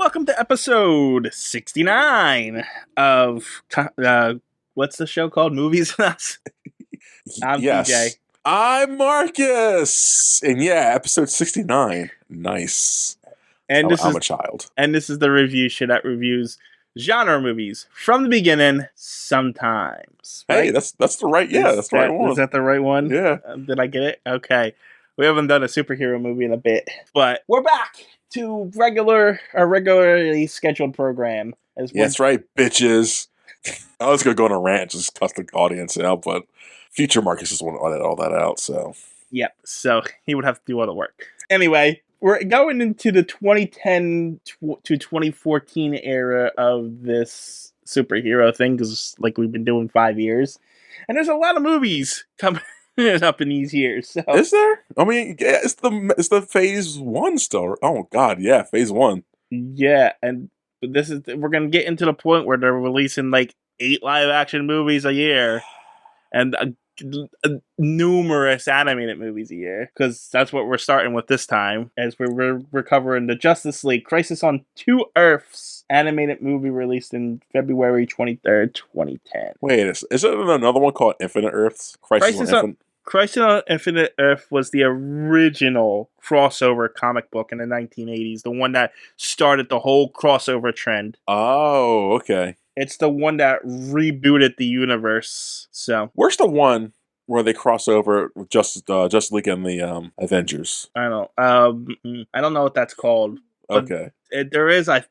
welcome to episode 69 of, what's the show called? Movies and Us? I'm DJ. I'm Marcus. And yeah, episode 69. Nice. And I'm a child. And this is the review show that reviews genre movies from the beginning, sometimes. Right? Hey, that's the right, that's the right one. Is that the right one? Yeah. Did I get it? Okay. We haven't done a superhero movie in a bit, but we're back to our regularly scheduled program. That's right, bitches. I was going to go on a rant, just cuss the audience out, but future Marcus just want to edit all that out, so. Yep, so he would have to do all the work. Anyway, we're going into the 2010 to 2014 era of this superhero thing, because like we've been doing 5 years, and there's a lot of movies coming up in these years. So. Is there? I mean, yeah, it's the phase 1 still. Oh God, yeah, phase 1. Yeah, and we're gonna get into the point where they're releasing like 8 live action movies a year, and numerous animated movies a year, because that's what we're starting with this time, as we're covering the Justice League Crisis on Two Earths animated movie released in February 23rd, 2010. Wait, is there another one called Infinite Earths? Crisis on Infinite Earth was the original crossover comic book in the 1980s, the one that started the whole crossover trend. Oh, okay. It's the one that rebooted the universe. So where's the one where they cross over with Justice League and the Avengers? I don't know. I don't know what that's called. Okay. There is a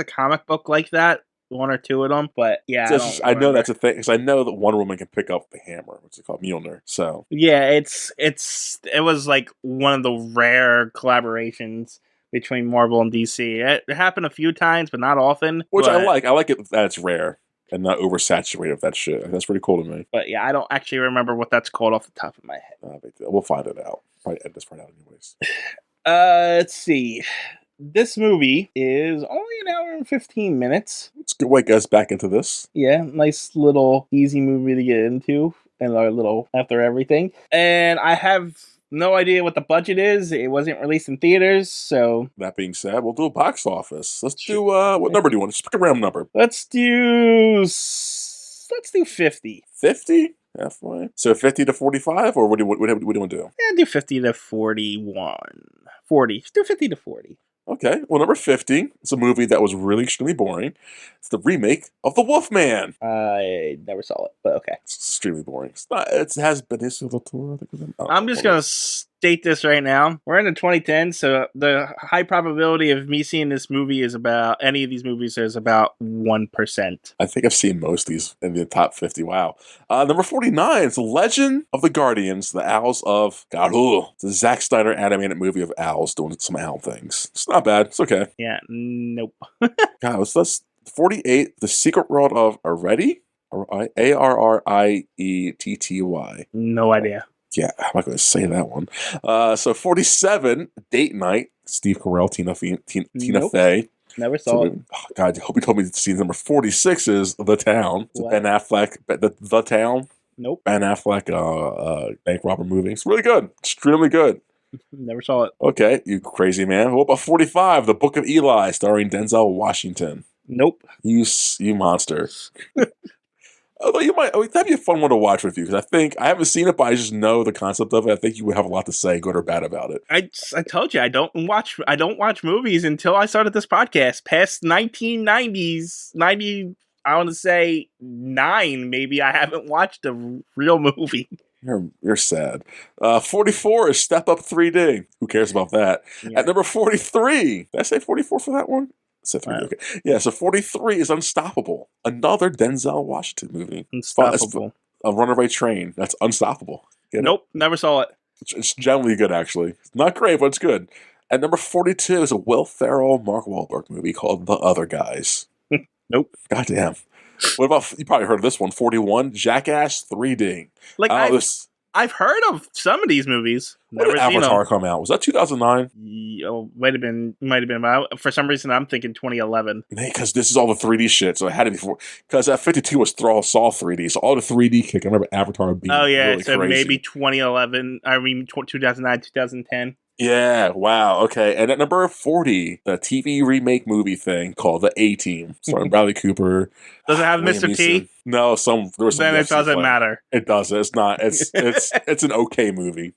comic book like that, 1 or 2 of them, but yeah, I know that's a thing, because I know that Wonder Woman can pick up the hammer, which is called Mjolnir. So yeah, it was like one of the rare collaborations between Marvel and DC. It happened a few times, but not often. Which I like. I like it that it's rare and not oversaturated with that shit. That's pretty cool to me. But yeah, I don't actually remember what that's called off the top of my head. We'll find it out. Probably edit this part out anyways. Let's see. This movie is only an hour and 15 minutes. It's a good way to get us back into this. Yeah, nice little easy movie to get into, and our little after everything. And I have no idea what the budget is. It wasn't released in theaters, so. That being said, we'll do a box office. Let's do what number do you want? Just pick a random number. Let's do 50. 50? Halfway. So 50 to 45, or what do you want to do? Yeah, do 50 to 41. 40. Do 50 to 40. Okay, well, number 50, it's a movie that was really extremely boring. It's the remake of The Wolfman. I never saw it, but okay. It's extremely boring. It has Benicio del Toro. I'm just going to state this right now. We're in the 2010s, so the high probability of me seeing this movie is about, any of these movies is about 1%. I think I've seen most of these in the top 50. Wow. Number 49 is The Legend of the Guardians, The Owls of Ga'Hoole. It's a Zack Snyder animated movie of owls doing some owl things. It's not bad. It's okay. Yeah, nope. God, that's 48, The Secret World of Arretty? Arretty. No idea. Yeah, I'm not going to say that one. So 47, Date Night, Steve Carell, Tina Fey. Never saw it. Oh God, I hope you told me to see number 46 is The Town. It's a Ben Affleck, The Town. Nope. Ben Affleck bank robber movie. It's really good. Extremely good. Never saw it. Okay, you crazy man. What about 45, The Book of Eli, starring Denzel Washington? Nope. You monster. Although that'd be a fun one to watch with you, because I haven't seen it, but I just know the concept of it. I think you would have a lot to say, good or bad, about it. I told you I don't watch movies until I started this podcast. Past 1990s, I want to say 9, maybe, I haven't watched a real movie. You're sad. 44 is Step Up 3D. Who cares about that? Yeah. At number 43, did I say 44 for that one? Right. Okay. Yeah, so 43 is Unstoppable. Another Denzel Washington movie. Unstoppable. A Runaway Train. That's Unstoppable. Nope, never saw it. It's generally good, actually. It's not great, but it's good. At number 42 is a Will Ferrell, Mark Wahlberg movie called The Other Guys. Nope. Goddamn. What about, you probably heard of this one, 41, Jackass 3D. Like, I've heard of some of these movies. When did Avatar come out? Was that 2009? Might have been. For some reason, I'm thinking 2011. Because this is all the 3D shit, so it had to be before. Because that 52 was Saw 3D, so all the 3D kick. I remember Avatar being really so crazy. Maybe 2011. I mean, 2009, 2010. Yeah, wow, okay. And at number 40, the TV remake movie thing called The A-Team, starring Bradley Cooper, Does it have Liam Mr. Neeson. T? No, there was some Then it UFC doesn't playing. matter. It doesn't. It's not. It's an okay movie.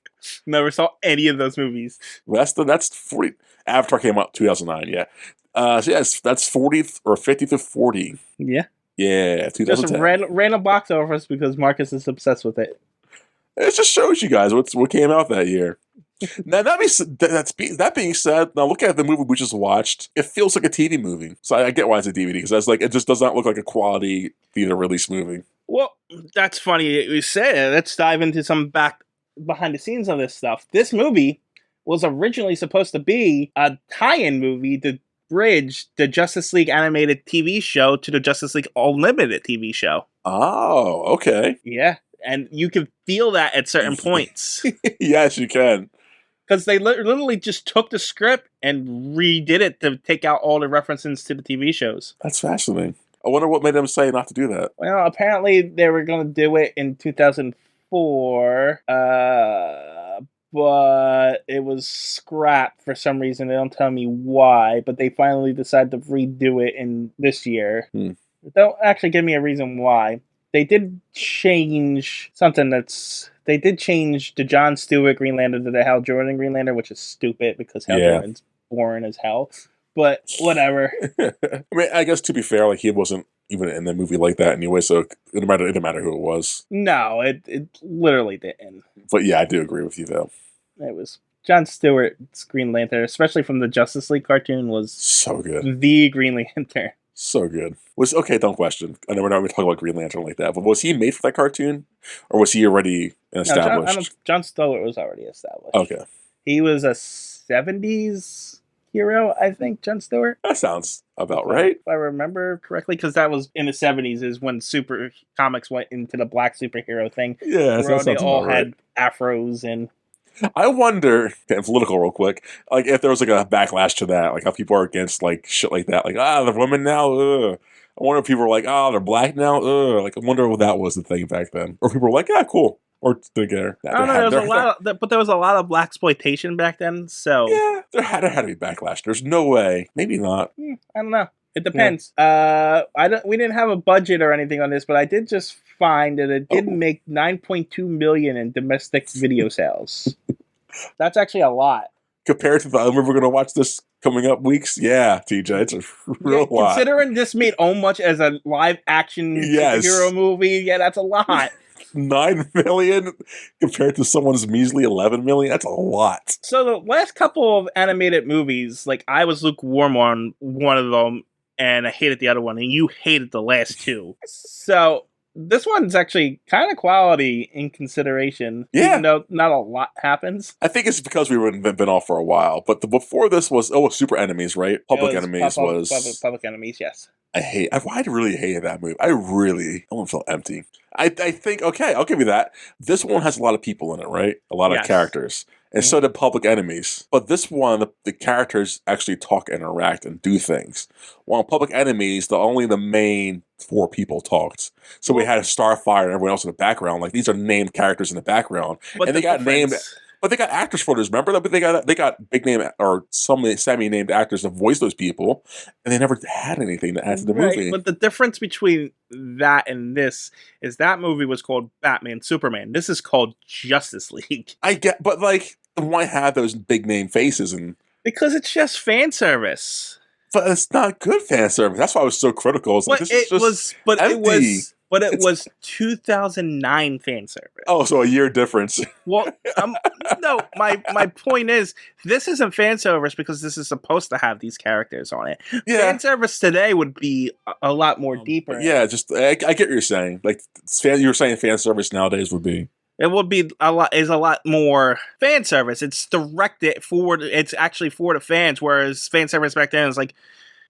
Never saw any of those movies. Well, that's 40. Avatar came out 2009. Yeah. So yes, that's 40 or 50 to 40. Yeah. Yeah, Just 2010. random box office because Marcus is obsessed with it. It just shows you guys what came out that year. Now that being said, now look at the movie we just watched. It feels like a TV movie, so I get why it's a DVD because that's like it just does not look like a quality theater release movie. Well, that's funny you say it. Let's dive into some behind the scenes of this stuff. This movie was originally supposed to be a tie-in movie to bridge the Justice League animated TV show to the Justice League Unlimited TV show. Oh, okay. Yeah, and you can feel that at certain points. Yes, you can. Because they literally just took the script and redid it to take out all the references to the TV shows. That's fascinating. I wonder what made them say not to do that. Well, apparently they were going to do it in 2004, but it was scrapped for some reason. They don't tell me why, but they finally decided to redo it in this year. Don't actually give me a reason why. They did change something they did change the Jon Stewart Green Lantern to the Hal Jordan Green Lantern, which is stupid because Hal Jordan's boring as hell. But whatever. I mean, I guess to be fair, like he wasn't even in the movie like that anyway, so it didn't matter who it was. No, it literally didn't. But yeah, I do agree with you though. It was Jon Stewart's Green Lantern, especially from the Justice League cartoon, was so good. The Green Lantern. So good. Was okay, don't question. I know we're not going to talk about Green Lantern like that, but was he made for that cartoon? Or was he already established? No, Jon Stewart was already established. Okay. He was a 70s hero, I think, Jon Stewart. That sounds about right. If I remember correctly, because that was in the 70s is when super comics went into the black superhero thing. Yeah, where they all had afros and... I wonder, getting political real quick, like if there was like a backlash to that, like how people are against like shit like that, like they're women now. I wonder if people were like, they're black now. Like I wonder if that was the thing back then, or people were like, cool, or together. I don't know. But there was a lot of black exploitation back then. So yeah, there had to be backlash. There's no way, maybe not. I don't know. It depends. Yeah. We didn't have a budget or anything on this, but I did just find that it did make $9.2 million in domestic video sales. That's actually a lot compared to the other movie we're going to watch this coming up weeks. Yeah, TJ, it's a real lot. Considering this made much as a live action superhero movie, yeah, that's a lot. 9 million compared to someone's measly 11 million. That's a lot. So the last couple of animated movies, like I was lukewarm on one of them, and I hated the other one, and you hated the last two. So this one's actually kind of quality in consideration. Yeah. Even though not a lot happens. I think it's because we were been off for a while. But before this was, Super Enemies, right? Public Enemies was... Public Enemies, yes. I really hated that movie. I won't feel empty. I think, okay, I'll give you that. This one has a lot of people in it, right? A lot of characters. And so did Public Enemies. But this one, the characters actually talk, interact, and do things. While in Public Enemies, only the main 4 people talked. So we had Starfire and everyone else in the background. Like, these are named characters in the background. And they got named... But they got actors for this, remember? But they got big name or some semi-named actors to voice those people, and they never had anything to add to the movie. But the difference between that and this is that movie was called Batman Superman. This is called Justice League. I get, but like, why have those big name faces? And because it's just fan service. But it's not good fan service. That's why I was so critical. It was 2009 fan service. Oh, so a year difference. Well, no, my point is, this isn't fan service because this is supposed to have these characters on it. Yeah. Fan service today would be a lot more deeper. Yeah, I get what you're saying. Like, you were saying fan service nowadays would be... It would be a lot more fan service. It's it's actually for the fans, whereas fan service back then is like,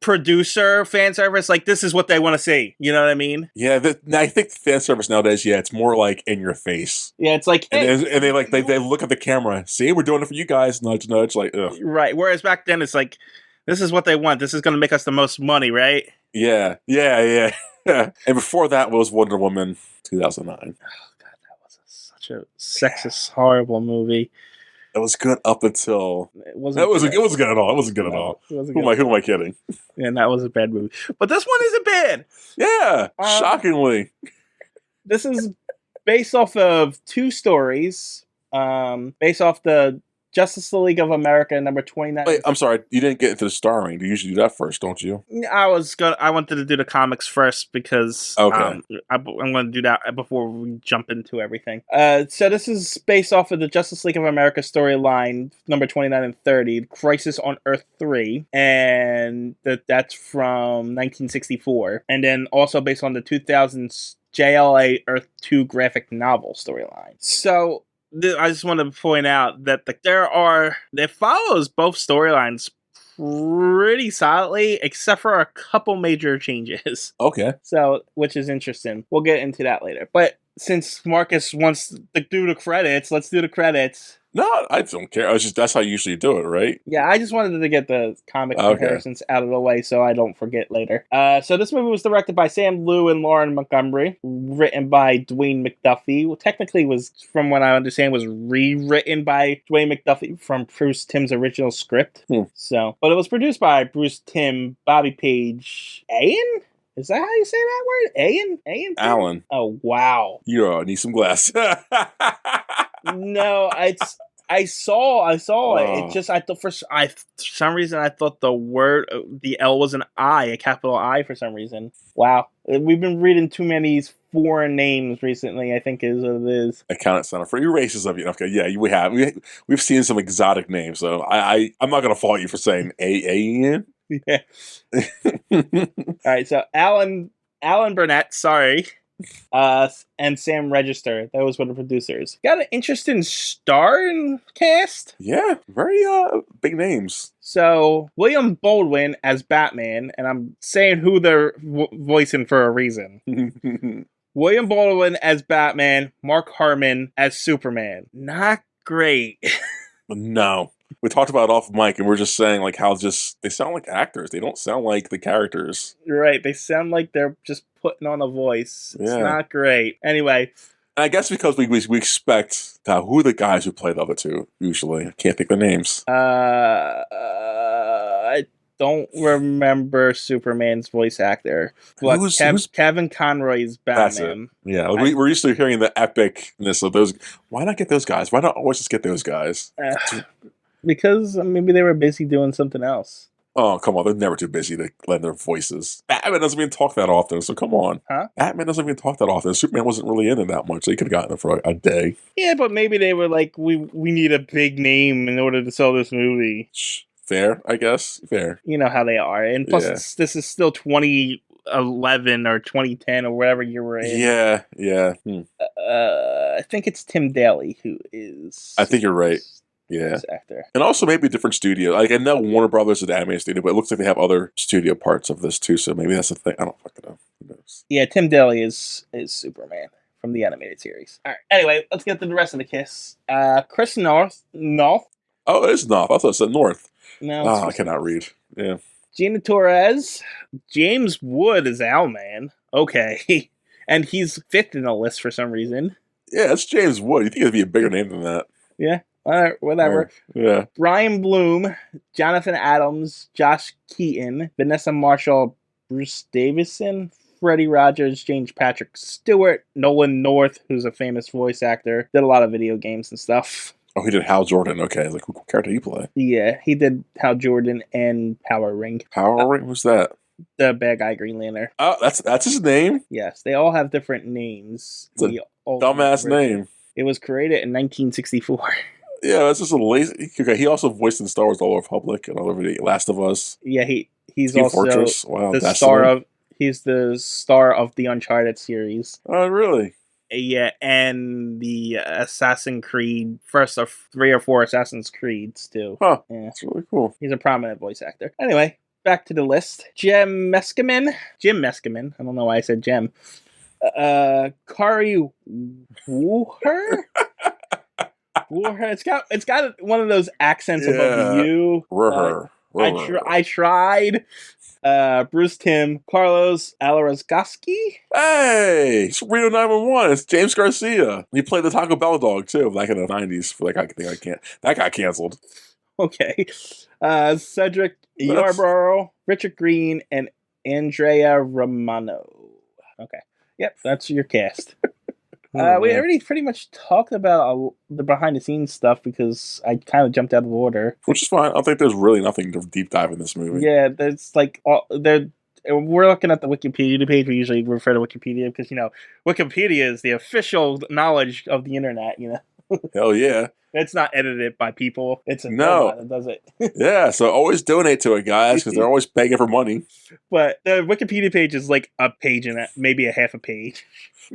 producer fan service, like this is what they want to see. You know what I mean? Yeah, I think fan service nowadays, it's more like in your face. Yeah, it's like, and they look at the camera. See, we're doing it for you guys. Nudge, nudge. Like, ugh. Right. Whereas back then, it's like, this is what they want. This is going to make us the most money, right? Yeah. And before that was Wonder Woman 2009. Oh God, that was such a sexist, horrible movie. It was good up until It wasn't. it wasn't good at all. It wasn't good at all. Who am I kidding? Yeah, that was a bad movie. But this one isn't bad. Yeah, shockingly. This is based off of two stories. Based off the Justice League of America number 29. Wait, I'm sorry, you didn't get into the starring. You usually do that first, don't you? I wanted to do the comics first because okay. I'm going to do that before we jump into everything. So this is based off of the Justice League of America storyline number 29 and 30, Crisis on Earth 3, and that's from 1964, and then also based on the 2000s JLA Earth 2 graphic novel storyline. So I just want to point out that it follows both storylines pretty solidly, except for a couple major changes. Okay. So, which is interesting. We'll get into that later. But since Marcus wants to do the credits, let's do the credits. No, I don't care. That's how you usually do it, right? Yeah, I just wanted to get the comic comparisons out of the way so I don't forget later. So this movie was directed by Sam Liu and Lauren Montgomery, written by Dwayne McDuffie. Well, technically was, from what I understand, was rewritten by Dwayne McDuffie from Bruce Timm's original script. So, but it was produced by Bruce Timm, Bobby Page, Ian? Is that how you say that word? Ian? Alan. Oh, wow. You need some glass. No, I saw it. It just, I thought for some reason I thought the L was an I, a capital I for some reason. Wow. We've been reading too many foreign names recently, I think is what it is. Accountant Center for you races of you. Okay, yeah, we have. We've seen some exotic names, so I'm not going to fault you for saying A-N. Yeah. All right, so Alan Burnett, sorry. And Sam Register. Those were the producers. Got an interesting star and cast. Yeah, very big names. So William Baldwin as Batman, and I'm saying who they're voicing for a reason. William Baldwin as Batman, Mark Harmon as Superman. Not great. No. We talked about it off mic, and we're just saying like how they sound like actors. They don't sound like the characters. Right. They sound like they're just putting on a voice. It's not great. Anyway. And I guess because we expect who are the guys who play the other two, usually. I can't think of the names. I don't remember Superman's voice actor. But Kevin Conroy's Batman. Yeah, we're used to hearing the epicness of those. Why not get those guys? Why not always just get those guys? Because maybe they were busy doing something else. Oh, come on. They're never too busy to lend their voices. Batman doesn't even talk that often, so come on. Huh? Batman doesn't even talk that often. Superman wasn't really in it that much. They could have gotten it for a day. Yeah, but maybe they were like, we need a big name in order to sell this movie. Fair, I guess. Fair. You know how they are. And plus, this is still 2011 or 2010 or whatever year we're in. Yeah. I think it's Tim Daly who is... I think you're right. Yeah, actor. And also maybe a different studio. Like I know Warner Brothers is the animated studio, but it looks like they have other studio parts of this too. So maybe that's the thing. I don't fucking know. Who knows? Yeah, Tim Daly is Superman from the animated series. All right. Anyway, let's get to the rest of the kiss. Chris North. Oh, it is North. I thought it said North. No, I cannot read. Yeah. Gina Torres. James Wood is Owlman. Okay, and he's fifth in the list for some reason. Yeah, it's James Wood. You think it'd be a bigger name than that? Yeah. Whatever. Yeah. Brian Bloom, Jonathan Adams, Josh Keaton, Vanessa Marshall, Bruce Davison, Freddie Rogers, James Patrick Stewart, Nolan North, who's a famous voice actor, did a lot of video games and stuff. Oh, he did Hal Jordan. Okay, like who character did he play? Yeah, he did Hal Jordan and Power Ring. Power Ring? Who's that? The bad guy Green Lantern. Oh, that's his name? Yes, they all have different names. It's a dumbass name. It was created in 1964. Yeah, that's just a lazy. Okay, he also voiced in Star Wars: The Old Republic and all over the Last of Us. Yeah, he's Team also Fortress. Wow, the star of. He's the star of the Uncharted series. Oh, really? Yeah, and the Assassin's Creed, first of 3 or 4 Assassin's Creeds too. Huh? Yeah, that's really cool. He's a prominent voice actor. Anyway, back to the list. Jim Meskimen. I don't know why I said Jem. Kari Wuher. It's got one of those accents above the U. I tried. Bruce Timm, Carlos Alarosgoski. Hey, it's Reno 911. It's James Garcia. He played the Taco Bell dog too, back in the '90s. That got canceled. Okay. Cedric Yarborough, Richard Green, and Andrea Romano. Okay. Yep, that's your cast. We already pretty much talked about the behind the scenes stuff because I kind of jumped out of order. Which is fine. I don't think there's really nothing to deep dive in this movie. Yeah, there's like we're looking at the Wikipedia page. We usually refer to Wikipedia because Wikipedia is the official knowledge of the internet. Hell yeah. It's not edited by people. It's a no robot that does it. Yeah, so always donate to it, guys, because they're always begging for money. But the Wikipedia page is like a page and maybe a half a page.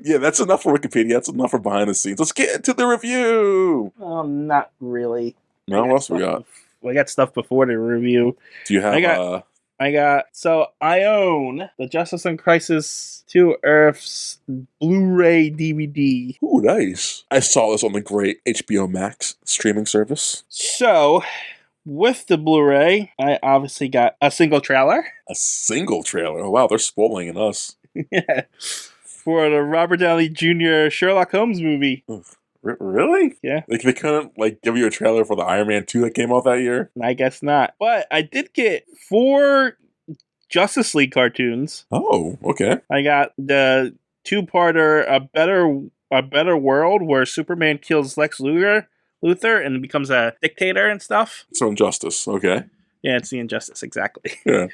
Yeah, that's enough for Wikipedia. That's enough for behind the scenes. Let's get into the review. Not really. No, what else we got? We got stuff before the review. Do you have? I own the Justice and Crisis 2 Earths Blu-ray DVD. Ooh, nice. I saw this on the great HBO Max streaming service. So, with the Blu-ray, I obviously got a single trailer. A single trailer? Oh, wow, they're spoiling us. Yeah. For the Robert Downey Jr. Sherlock Holmes movie. Really? Yeah. They couldn't give you a trailer for the Iron Man 2 that came out that year? I guess not. But I did get 4 Justice League cartoons. Oh, okay. I got the 2-parter A Better World, where Superman kills Lex Luthor and becomes a dictator and stuff. So Injustice, okay. Yeah, it's the Injustice, exactly. Yeah.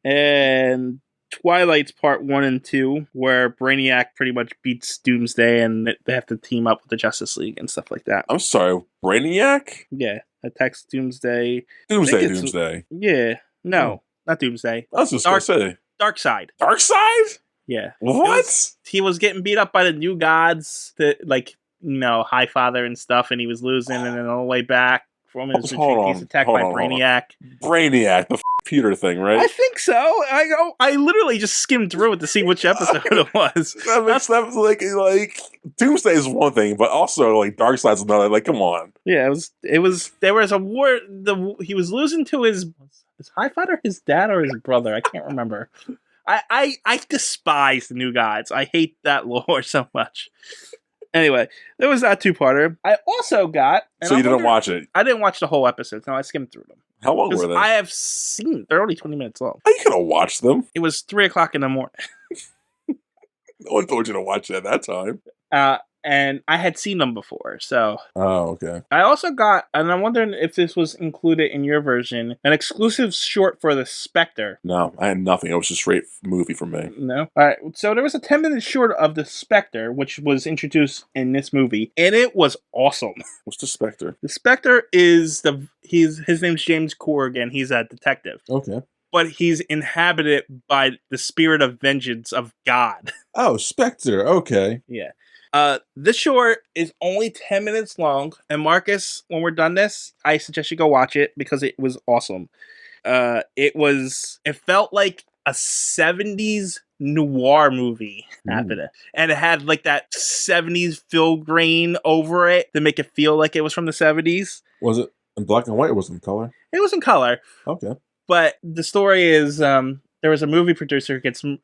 And Twilight's part 1 and 2, where Brainiac pretty much beats Doomsday and they have to team up with the Justice League and stuff like that. I'm sorry, Brainiac? Yeah, attacks Doomsday. Doomsday. Yeah, no, not Doomsday. I was just going to say. Darkseid. Darkseid? Yeah. What? He was getting beat up by the New Gods, Highfather and stuff, and he was losing, and then all the way back from his retreat, he's attacked by Brainiac. Brainiac, the Peter thing, right? I think so. I literally just skimmed through it to see which episode it was. That was like Doomsday is one thing, but also Darkseid's another. Come on. Yeah, it was. There was a war. He was losing to his Highfather, his dad, or his brother. I can't remember. I despise the New Gods. I hate that lore so much. Anyway, there was that 2-parter. I also got... So you didn't watch it? I didn't watch the whole episode. No, I skimmed through them. How long were they? I have seen... They're only 20 minutes long. You could have watched them. It was 3 o'clock in the morning. No one told you to watch it at that time. And I had seen them before, so... Oh, okay. I also got, and I'm wondering if this was included in your version, an exclusive short for The Spectre. No, I had nothing. It was a straight movie for me. No? Alright, so there was a 10-minute short of The Spectre, which was introduced in this movie, and it was awesome. What's The Spectre? The Spectre is his name's James Corrigan. He's a detective. Okay. But he's inhabited by the spirit of vengeance of God. Oh, Spectre. Okay. Yeah. This short is only 10 minutes long, and Marcus, when we're done this, I suggest you go watch it because it was awesome. It felt like a 70s noir movie happening, and it had that 70s Phil Green over it to make it feel like it was from the 70s. Was it in black and white or was it in color? It was in color. Okay. But the story is, there was a movie producer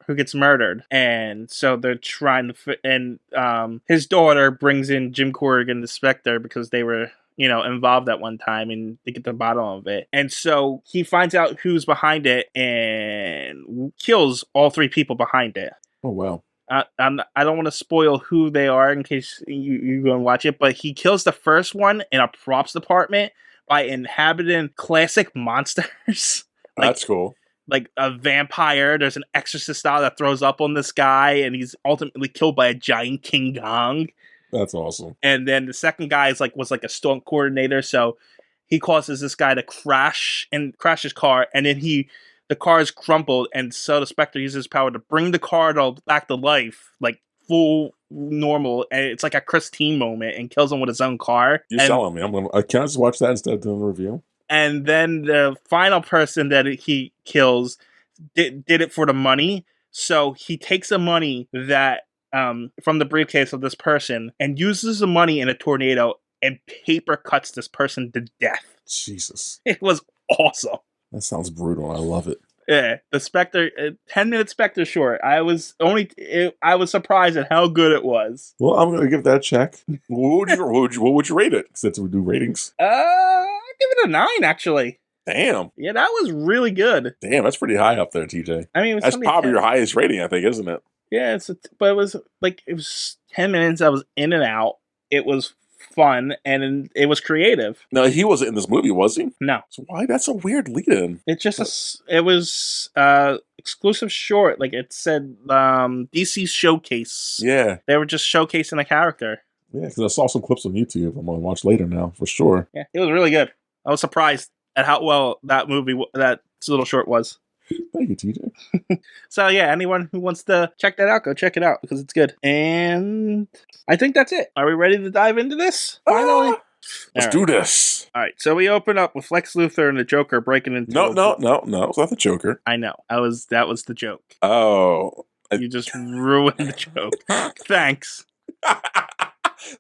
who gets murdered, and so they're trying to. His daughter brings in Jim Corrigan, the Spectre, because they were, involved at one time, and they get to the bottom of it. And so he finds out who's behind it and kills all 3 people behind it. Oh wow! I don't want to spoil who they are in case you go and watch it, but he kills the first one in a props department by inhabiting classic monsters. That's cool. Like a vampire. There's an exorcist style that throws up on this guy, and he's ultimately killed by a giant King Kong. That's awesome. And then the second guy was a stunt coordinator, so he causes this guy to crash his car, and then the car is crumpled, and so the Spectre uses his power to bring the car back to life, full normal, and it's like a Christine moment, and kills him with his own car. You're selling me. Can I just watch that instead of doing a review? And then the final person that he kills did it for the money. So he takes the money that from the briefcase of this person and uses the money in a tornado and paper cuts this person to death. Jesus. It was awesome. That sounds brutal. I love it. Yeah, the Spectre, 10-minute Spectre short. I was surprised at how good it was. Well, I'm gonna give that a check. What would you rate it? Since we do ratings, I'll give it a 9. Actually, damn, yeah, that was really good. damn, that's pretty high up there, TJ. I mean, That's probably your highest rating, I think, isn't it? Yeah, but it was 10 minutes. I was in and out. It was fun and it was creative. No, he wasn't in this movie, was he? No. So why? That's a weird lead-in. It was exclusive short. Like it said, DC Showcase. Yeah. They were just showcasing a character. Yeah, because I saw some clips on YouTube. I'm gonna watch later now for sure. Yeah, it was really good. I was surprised at how well that little short was. Thank you, TJ. So yeah, anyone who wants to check that out, go check it out because it's good. And I think that's it. Are we ready to dive into this? Finally? Let's do this. All right, so we open up with Lex Luthor and the Joker breaking into... No. It's not the Joker. I know. That was the joke. Oh. You just ruined the joke. Thanks.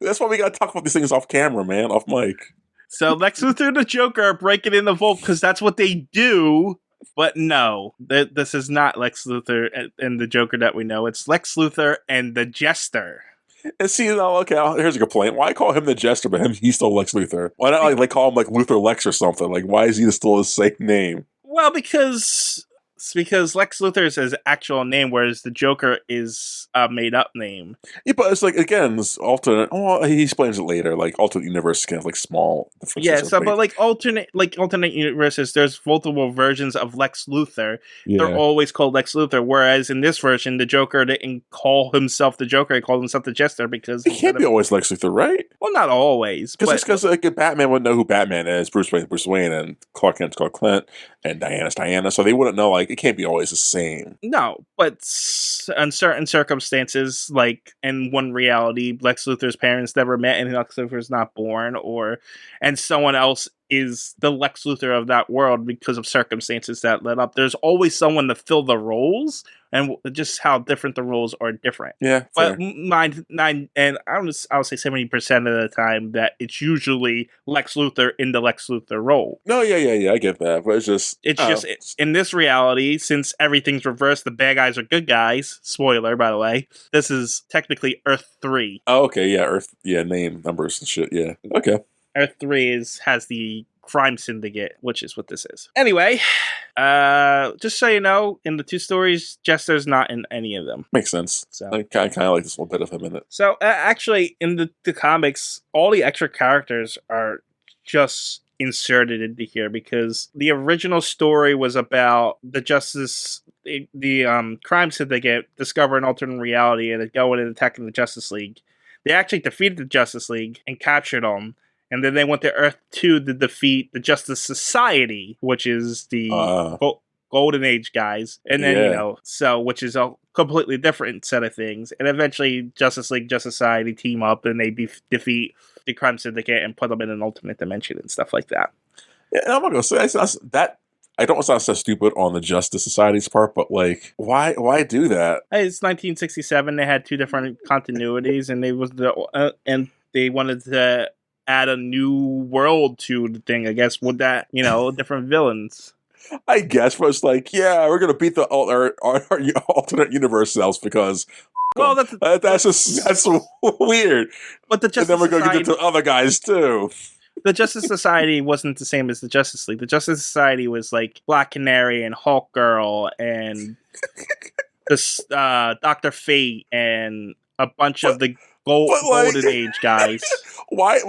That's why we gotta talk about these things off camera, man. Off mic. So Lex Luthor and the Joker are breaking in the vault because that's what they do. But no, this is not Lex Luthor and the Joker that we know. It's Lex Luthor and the Jester. And see, okay, here's a complaint. Why call him the Jester, but he's still Lex Luthor? Why not like call him like Luthor Lex or something? Like, why is he still the same name? Well, because Lex Luthor is his actual name, whereas the Joker is a made-up name. Yeah, but it's like, again, this alternate... Oh, he explains it later. Like, alternate universe can have, like, small differences. Yeah, so, but, like, alternate universes, there's multiple versions of Lex Luthor. Yeah. They're always called Lex Luthor, whereas in this version, the Joker didn't call himself the Joker, he called himself the Jester because... He can't be always Lex Luthor, right? Well, not always. Because like, Batman wouldn't know who Batman is, Bruce Wayne, and Clark Kent's Clark Kent, and Diana's Diana, so they wouldn't know, like, it can't be always the same. No, but in certain circumstances, like in one reality, Lex Luthor's parents never met and Lex Luthor's not born, and someone else is the Lex Luthor of that world because of circumstances that led up. There's always someone to fill the roles, and just how different the roles are different. Yeah, but 9 and I would say 70% of the time that it's usually Lex Luthor in the Lex Luthor role. No, yeah, I get that, but it's just in this reality, since everything's reversed, the bad guys are good guys. Spoiler, by the way. This is technically Earth 3. Oh, okay, yeah, Earth, yeah, name numbers and shit, yeah, okay. Earth 3 has the crime syndicate, which is what this is. Anyway, just so you know, in the two stories, Jester's not in any of them. Makes sense. So I kind of like this little bit of him in it. So actually, in the comics, all the extra characters are just inserted into here because the original story was about the crime syndicate discover an alternate reality and going and attacking the Justice League. They actually defeated the Justice League and captured them. And then they went to Earth 2 to defeat the Justice Society, which is the Golden Age guys. And then, which is a completely different set of things. And eventually Justice League, Justice Society team up and they defeat the Crime Syndicate and put them in an alternate dimension and stuff like that. Yeah, and I'm not going to say that. I don't want to sound so stupid on the Justice Society's part, but like, why do that? It's 1967. They had two different continuities, and they wanted to add a new world to the thing, I guess, with that, different villains. I guess, but it's like, yeah, we're gonna beat our alternate universe selves because that's weird. But the Justice and then we're gonna get into other guys too. The Justice Society wasn't the same as the Justice League. The Justice Society was like Black Canary and Hawk Girl and this Dr. Fate and a bunch of the Golden Age guys. Why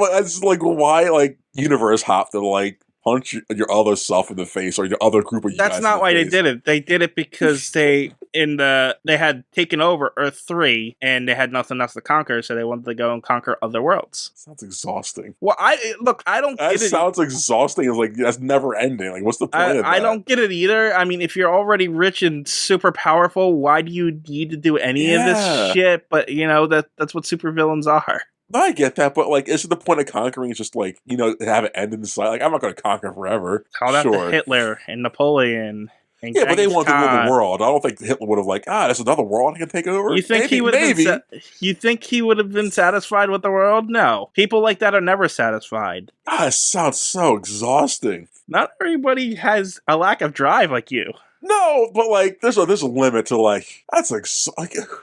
universe hop to like punch your other self in the face or your other group of you guys? That's not why they did it. They did it because they had taken over Earth 3 and they had nothing else to conquer, so they wanted to go and conquer other worlds. Sounds exhausting. Well, I don't get it. That sounds exhausting. It's like that's never ending. Like, what's the point of that? I don't get it either. I mean, if you're already rich and super powerful, why do you need to do any of this shit? But that's what supervillains are. I get that, but like, isn't the point of conquering just like, have it end in the side? Like, I'm not going to conquer forever. Call that to Hitler and Napoleon. And but they wanted to rule the world. I don't think Hitler would have like, there's another world I can take over. You think he would have you think he would have been satisfied with the world? No. People like that are never satisfied. It sounds so exhausting. Not everybody has a lack of drive like you. No, but like, there's a limit to like that's like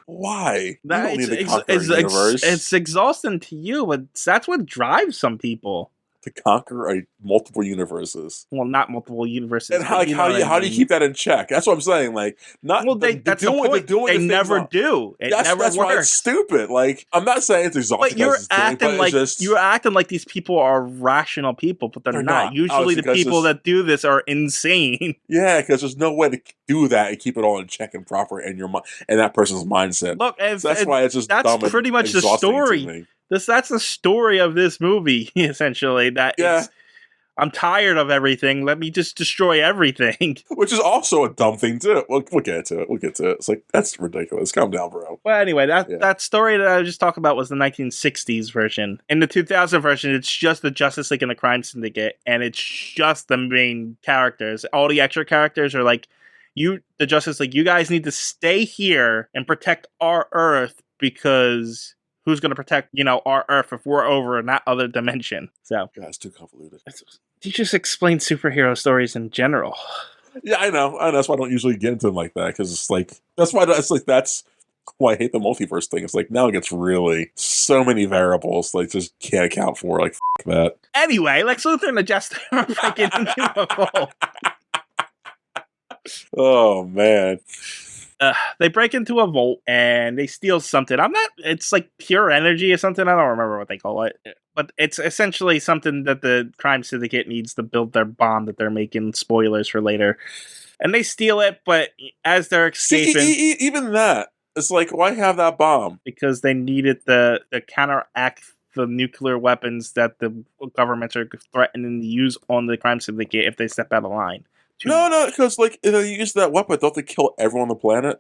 why? You don't need to conquer a universe. It's exhausting to you, but that's what drives some people to conquer multiple universes. Well, not multiple universes. And how do you keep that in check? That's what I'm saying. Like, not well, that's the point. They never do. That's why it's stupid. Like, I'm not saying it's exhausting. But you're acting like these people are rational people, but they're not. Usually, the people that do this are insane. Yeah, because there's no way to do that and keep it all in check and proper in your mind and that person's mindset. Look, so that's why it's just that's pretty much the story. That's the story of this movie, essentially. I'm tired of everything. Let me just destroy everything. Which is also a dumb thing, too. We'll get to it. It's like, that's ridiculous. Calm down, bro. Well, anyway, that story that I was just talking about was the 1960s version. In the 2000 version, it's just the Justice League and the Crime Syndicate, and it's just the main characters. All the extra characters are like, the Justice League, you guys need to stay here and protect our Earth because... who's going to protect, our Earth if we're over in that other dimension? So, yeah, it's too convoluted. You just explain superhero stories in general. Yeah, I know. That's why I don't usually get into them like that because it's like that's why I hate the multiverse thing. It's like now it gets really so many variables like just can't account for. Like that. Anyway, Lex Luthor and the Jester are breaking into a vault. Oh man. They break into a vault and they steal something. It's like pure energy or something. I don't remember what they call it. But it's essentially something that the Crime Syndicate needs to build their bomb that they're making. Spoilers for later. And they steal it, but as they're escaping... even that. It's like, why have that bomb? Because they needed to counteract the nuclear weapons that the governments are threatening to use on the Crime Syndicate if they step out of line. No, because like if they use that weapon, don't they kill everyone on the planet?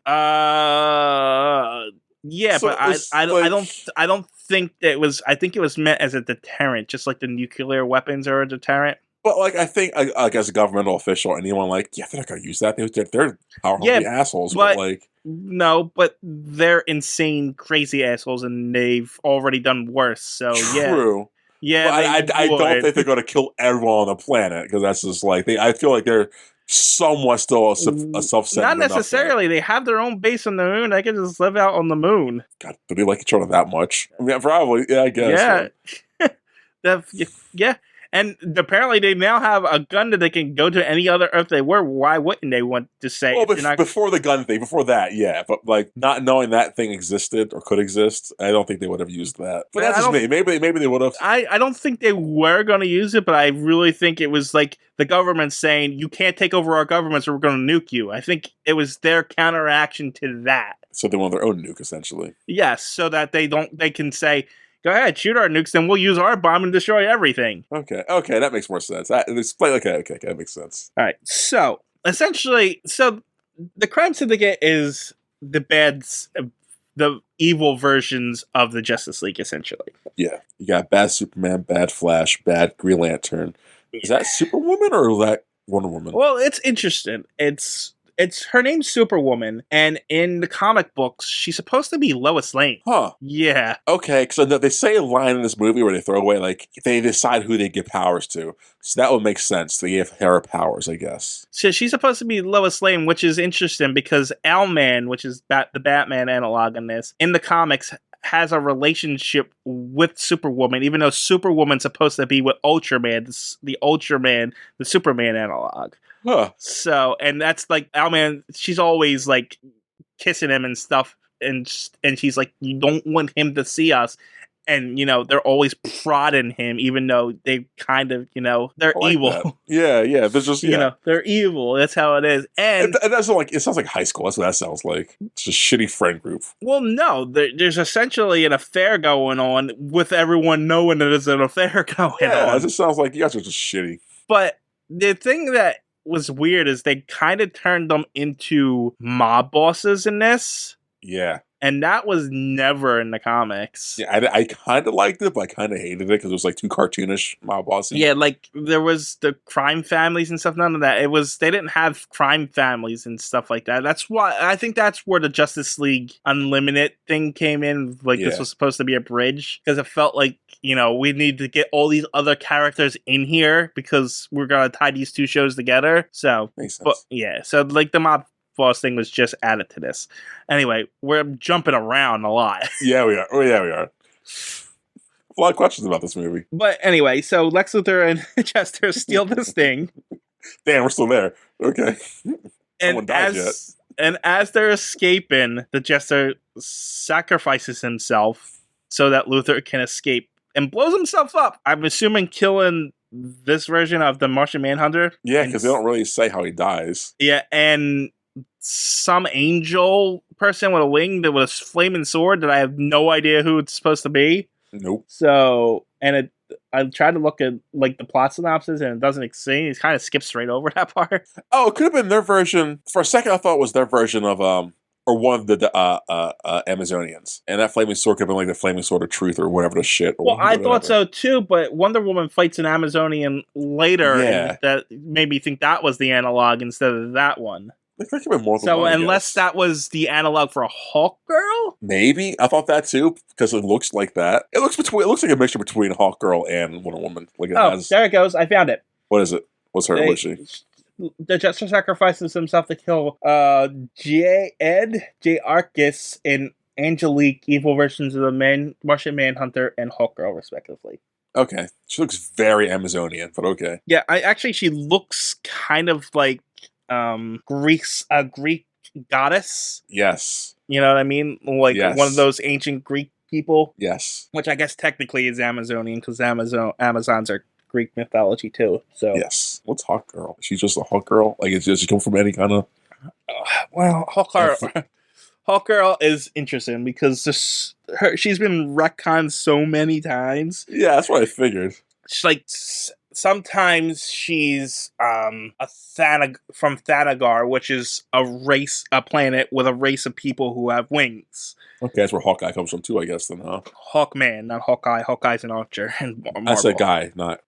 Yeah, so but I don't think it was. I think it was meant as a deterrent, just like the nuclear weapons are a deterrent. But like I think, as a governmental official, anyone like they're not gonna use that. They're powerful assholes. But like no, but they're insane, crazy assholes, and they've already done worse. So true. Yeah, I don't think they're going to kill everyone on the planet because that's just like I feel like they're somewhat still a self-centered. Not necessarily. They have their own base on the moon. They can just live out on the moon. God, do they like each other that much? I mean, probably. Yeah, I guess. Yeah, yeah. And apparently they now have a gun that they can go to any other Earth they were. Why wouldn't they want to say? Well, before the gun thing, before that, yeah. But like not knowing that thing existed or could exist, I don't think they would have used that. But that's just me. Maybe they would have. I don't think they were going to use it, but I really think it was like the government saying, you can't take over our government, so we're going to nuke you. I think it was their counteraction to that. So they want their own nuke, essentially. Yes, so that they can say, go ahead, shoot our nukes, then we'll use our bomb and destroy everything. Okay, that makes more sense. Okay, that makes sense. All right, so essentially, the Crime Syndicate is the evil versions of the Justice League, essentially. Yeah, you got bad Superman, bad Flash, bad Green Lantern. Is that Superwoman or is that Wonder Woman? Well, it's interesting. It's her name's Superwoman, and in the comic books, she's supposed to be Lois Lane. Huh. Yeah. Okay, because they say a line in this movie where they throw away, like, they decide who they give powers to. So that would make sense. They give her powers, I guess. So she's supposed to be Lois Lane, which is interesting because Owlman, which is the Batman analog in this, in the comics, has a relationship with Superwoman, even though Superwoman's supposed to be with Ultraman, the Superman analog. Huh. So, and that's like Owlman, she's always like kissing him and stuff, and she's like, you don't want him to see us. And, they're always prodding him, even though they kind of, they're evil. That. Yeah. They're just, they're evil. That's how it is. And that's it sounds like high school. That's what that sounds like. It's a shitty friend group. Well, no, there's essentially an affair going on with everyone knowing that there's an affair going on. Yeah, it just sounds like you guys are just shitty. But the thing that was weird is they kind of turned them into mob bosses in this. Yeah. And that was never in the comics. Yeah, I kind of liked it, but I kind of hated it because it was like too cartoonish, mob bossy. Yeah, like there was the crime families and stuff. None of that. They didn't have crime families and stuff like that. That's why I think that's where the Justice League Unlimited thing came in. Like this was supposed to be a bridge because it felt like we need to get all these other characters in here because we're gonna tie these two shows together. So, makes sense. But yeah, so like the mob boss thing was just added to this. Anyway, we're jumping around a lot. Yeah, we are. Oh, yeah, we are. A lot of questions about this movie. But anyway, so Lex Luthor and Jester steal this thing. Damn, we're still there. Okay. And as they're escaping, the Jester sacrifices himself so that Luthor can escape and blows himself up. I'm assuming killing this version of the Martian Manhunter. Yeah, because they don't really say how he dies. Yeah, and some angel person with a wing that with a flaming sword that I have no idea who it's supposed to be. Nope. So, and I tried to look at like the plot synopsis and it doesn't say. It kind of skips straight over that part. Oh, it could have been their version. For a second, I thought it was their version of or one of the Amazonians, and that flaming sword could have been like the flaming sword of truth or whatever the shit. Well, I thought so too, but Wonder Woman fights an Amazonian later, and that made me think that was the analog instead of that one. That could have been more than so one, unless that was the analog for a Hawk Girl, maybe I thought that too because it looks like that. It looks like a mixture between Hawk Girl and Wonder Woman. Like there it goes. I found it. What is it? What's her? What is she? The Jester sacrifices himself to kill J. Arcus and Angelique, evil versions of the Martian Manhunter and Hawk Girl, respectively. Okay, she looks very Amazonian, but okay. Yeah, she looks kind of like Greek goddess. Yes. You know what I mean? Like one of those ancient Greek people. Yes. Which I guess technically is Amazonian because Amazons are Greek mythology too. So yes. What's Hawk Girl? She's just a Hawk Girl? Like, does she come from any kind of? Well, Hawk Girl is interesting because she's been retconned so many times. Yeah, that's what I figured. She's like sometimes she's from Thanagar, which is a planet with a race of people who have wings. Okay, that's where Hawkeye comes from too, I guess. Then, huh? Hawkman, not Hawkeye. Hawkeye's an archer. I said guy, not.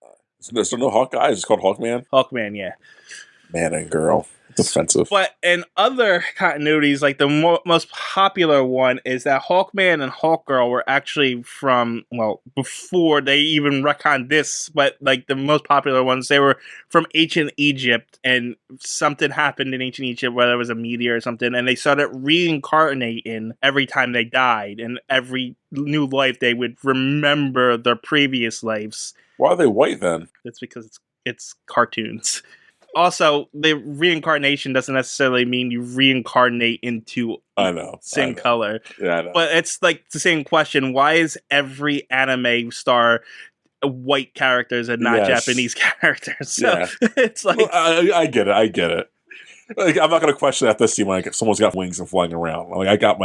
There's no Hawkeye. It's called Hawkman. Hawkman, yeah. Man and girl. It's offensive. But in other continuities, like the most popular one is that Hawkman and Hawkgirl were actually from, well, before they even retconned this, but like the most popular ones, they were from ancient Egypt, and something happened in ancient Egypt, whether it was a meteor or something, and they started reincarnating every time they died, and every new life they would remember their previous lives. Why are they white then? That's because it's cartoons. Also, the reincarnation doesn't necessarily mean you reincarnate into same color. Yeah, I know. But it's like the same question. Why is every anime star white characters and not Japanese characters? So it's like... Well, I get it. Like, I'm not going to question that this scene when someone's got wings and flying around. Like, I'm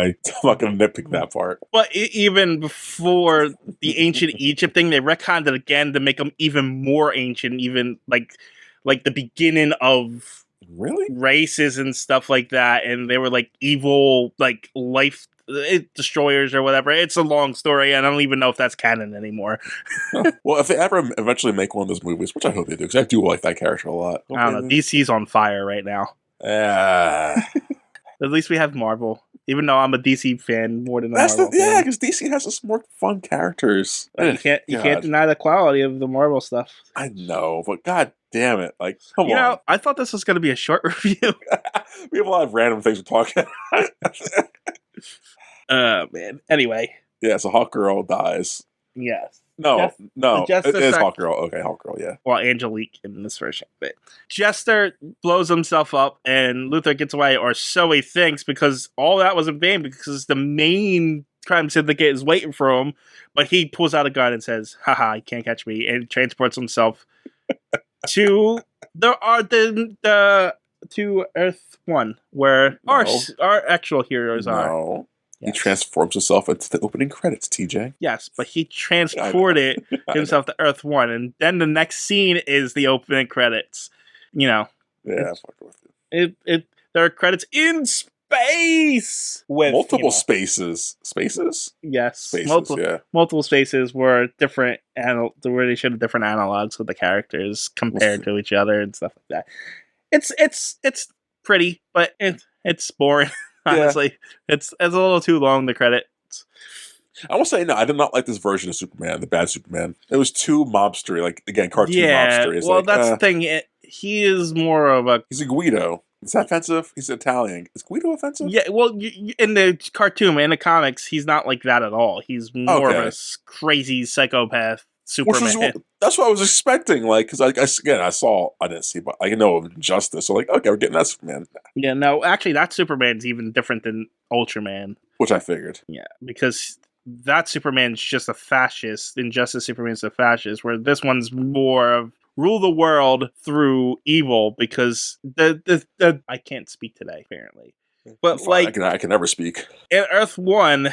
not going to nitpick that part. But even before the ancient Egypt thing, they retconned it again to make them even more ancient, even like the beginning of races and stuff like that, and they were like evil, like life destroyers or whatever. It's a long story, and I don't even know if that's canon anymore. Well, if they ever eventually make one of those movies, which I hope they do, because I do like that character a lot. I don't know. DC's on fire right now. At least we have Marvel. Even though I'm a DC fan more than a Marvel fan. because DC has some more fun characters. You can't deny the quality of the Marvel stuff. I know, but god damn it. Like, come on. I thought this was going to be a short review. We have a lot of random things we're talking about. Man. Anyway. Yeah, so Hawk Girl dies. Yes. No, it is Hawk Girl. Okay, Hawk Girl, yeah. Well, Angelique in this version. But Jester blows himself up, and Luthor gets away, or so he thinks, because all that was in vain, because the main crime syndicate is waiting for him, but he pulls out a gun and says, haha, you can't catch me, and transports himself to to Earth 1, where our actual heroes are. Yes. He transforms himself into the opening credits, TJ. Yes, but he transported himself to Earth 1, and then the next scene is the opening credits. Yeah, I'm fucking with you. There are credits in space! space with multiple spaces. Spaces? Yes, Spaces, yeah. Multiple spaces where different where they showed different analogs with the characters compared to each other and stuff like that. It's pretty, but it's boring. Honestly, it's a little too long. The credits. I will say no. I did not like this version of Superman, the bad Superman. It was too mobstery, like again, cartoon mobstery. It's that's the thing. He is more of a. He's a Guido. Is that offensive? He's Italian. Is Guido offensive? Yeah, well, in the cartoon, in the comics, he's not like that at all. He's more of a crazy psychopath Superman. That's what I was expecting. Like, because I didn't see, but I know of Justice. So, like, okay, we're getting that Superman. Yeah, no, actually, that Superman's even different than Ultraman. Which I figured. Yeah, because that Superman's just a fascist. Injustice Superman's a fascist, where this one's more of rule the world through evil, because the I can't speak today, apparently. But like, I can never speak. In Earth 1,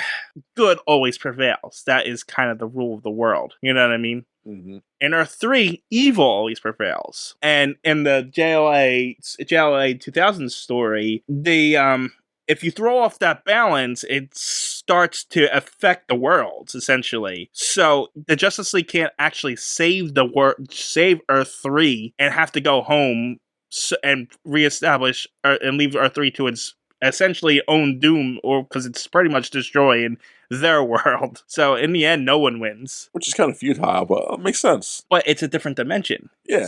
good always prevails. That is kind of the rule of the world. You know what I mean? Mm-hmm. In Earth 3, evil always prevails. And in the JLA 2000 story, if you throw off that balance, it starts to affect the worlds, essentially. So the Justice League can't actually save Earth 3 and have to go home and reestablish and leave Earth 3 to its essentially own doom, or because it's pretty much destroying their world. So in the end, no one wins. Which is kind of futile, but it makes sense. But it's a different dimension. Yeah,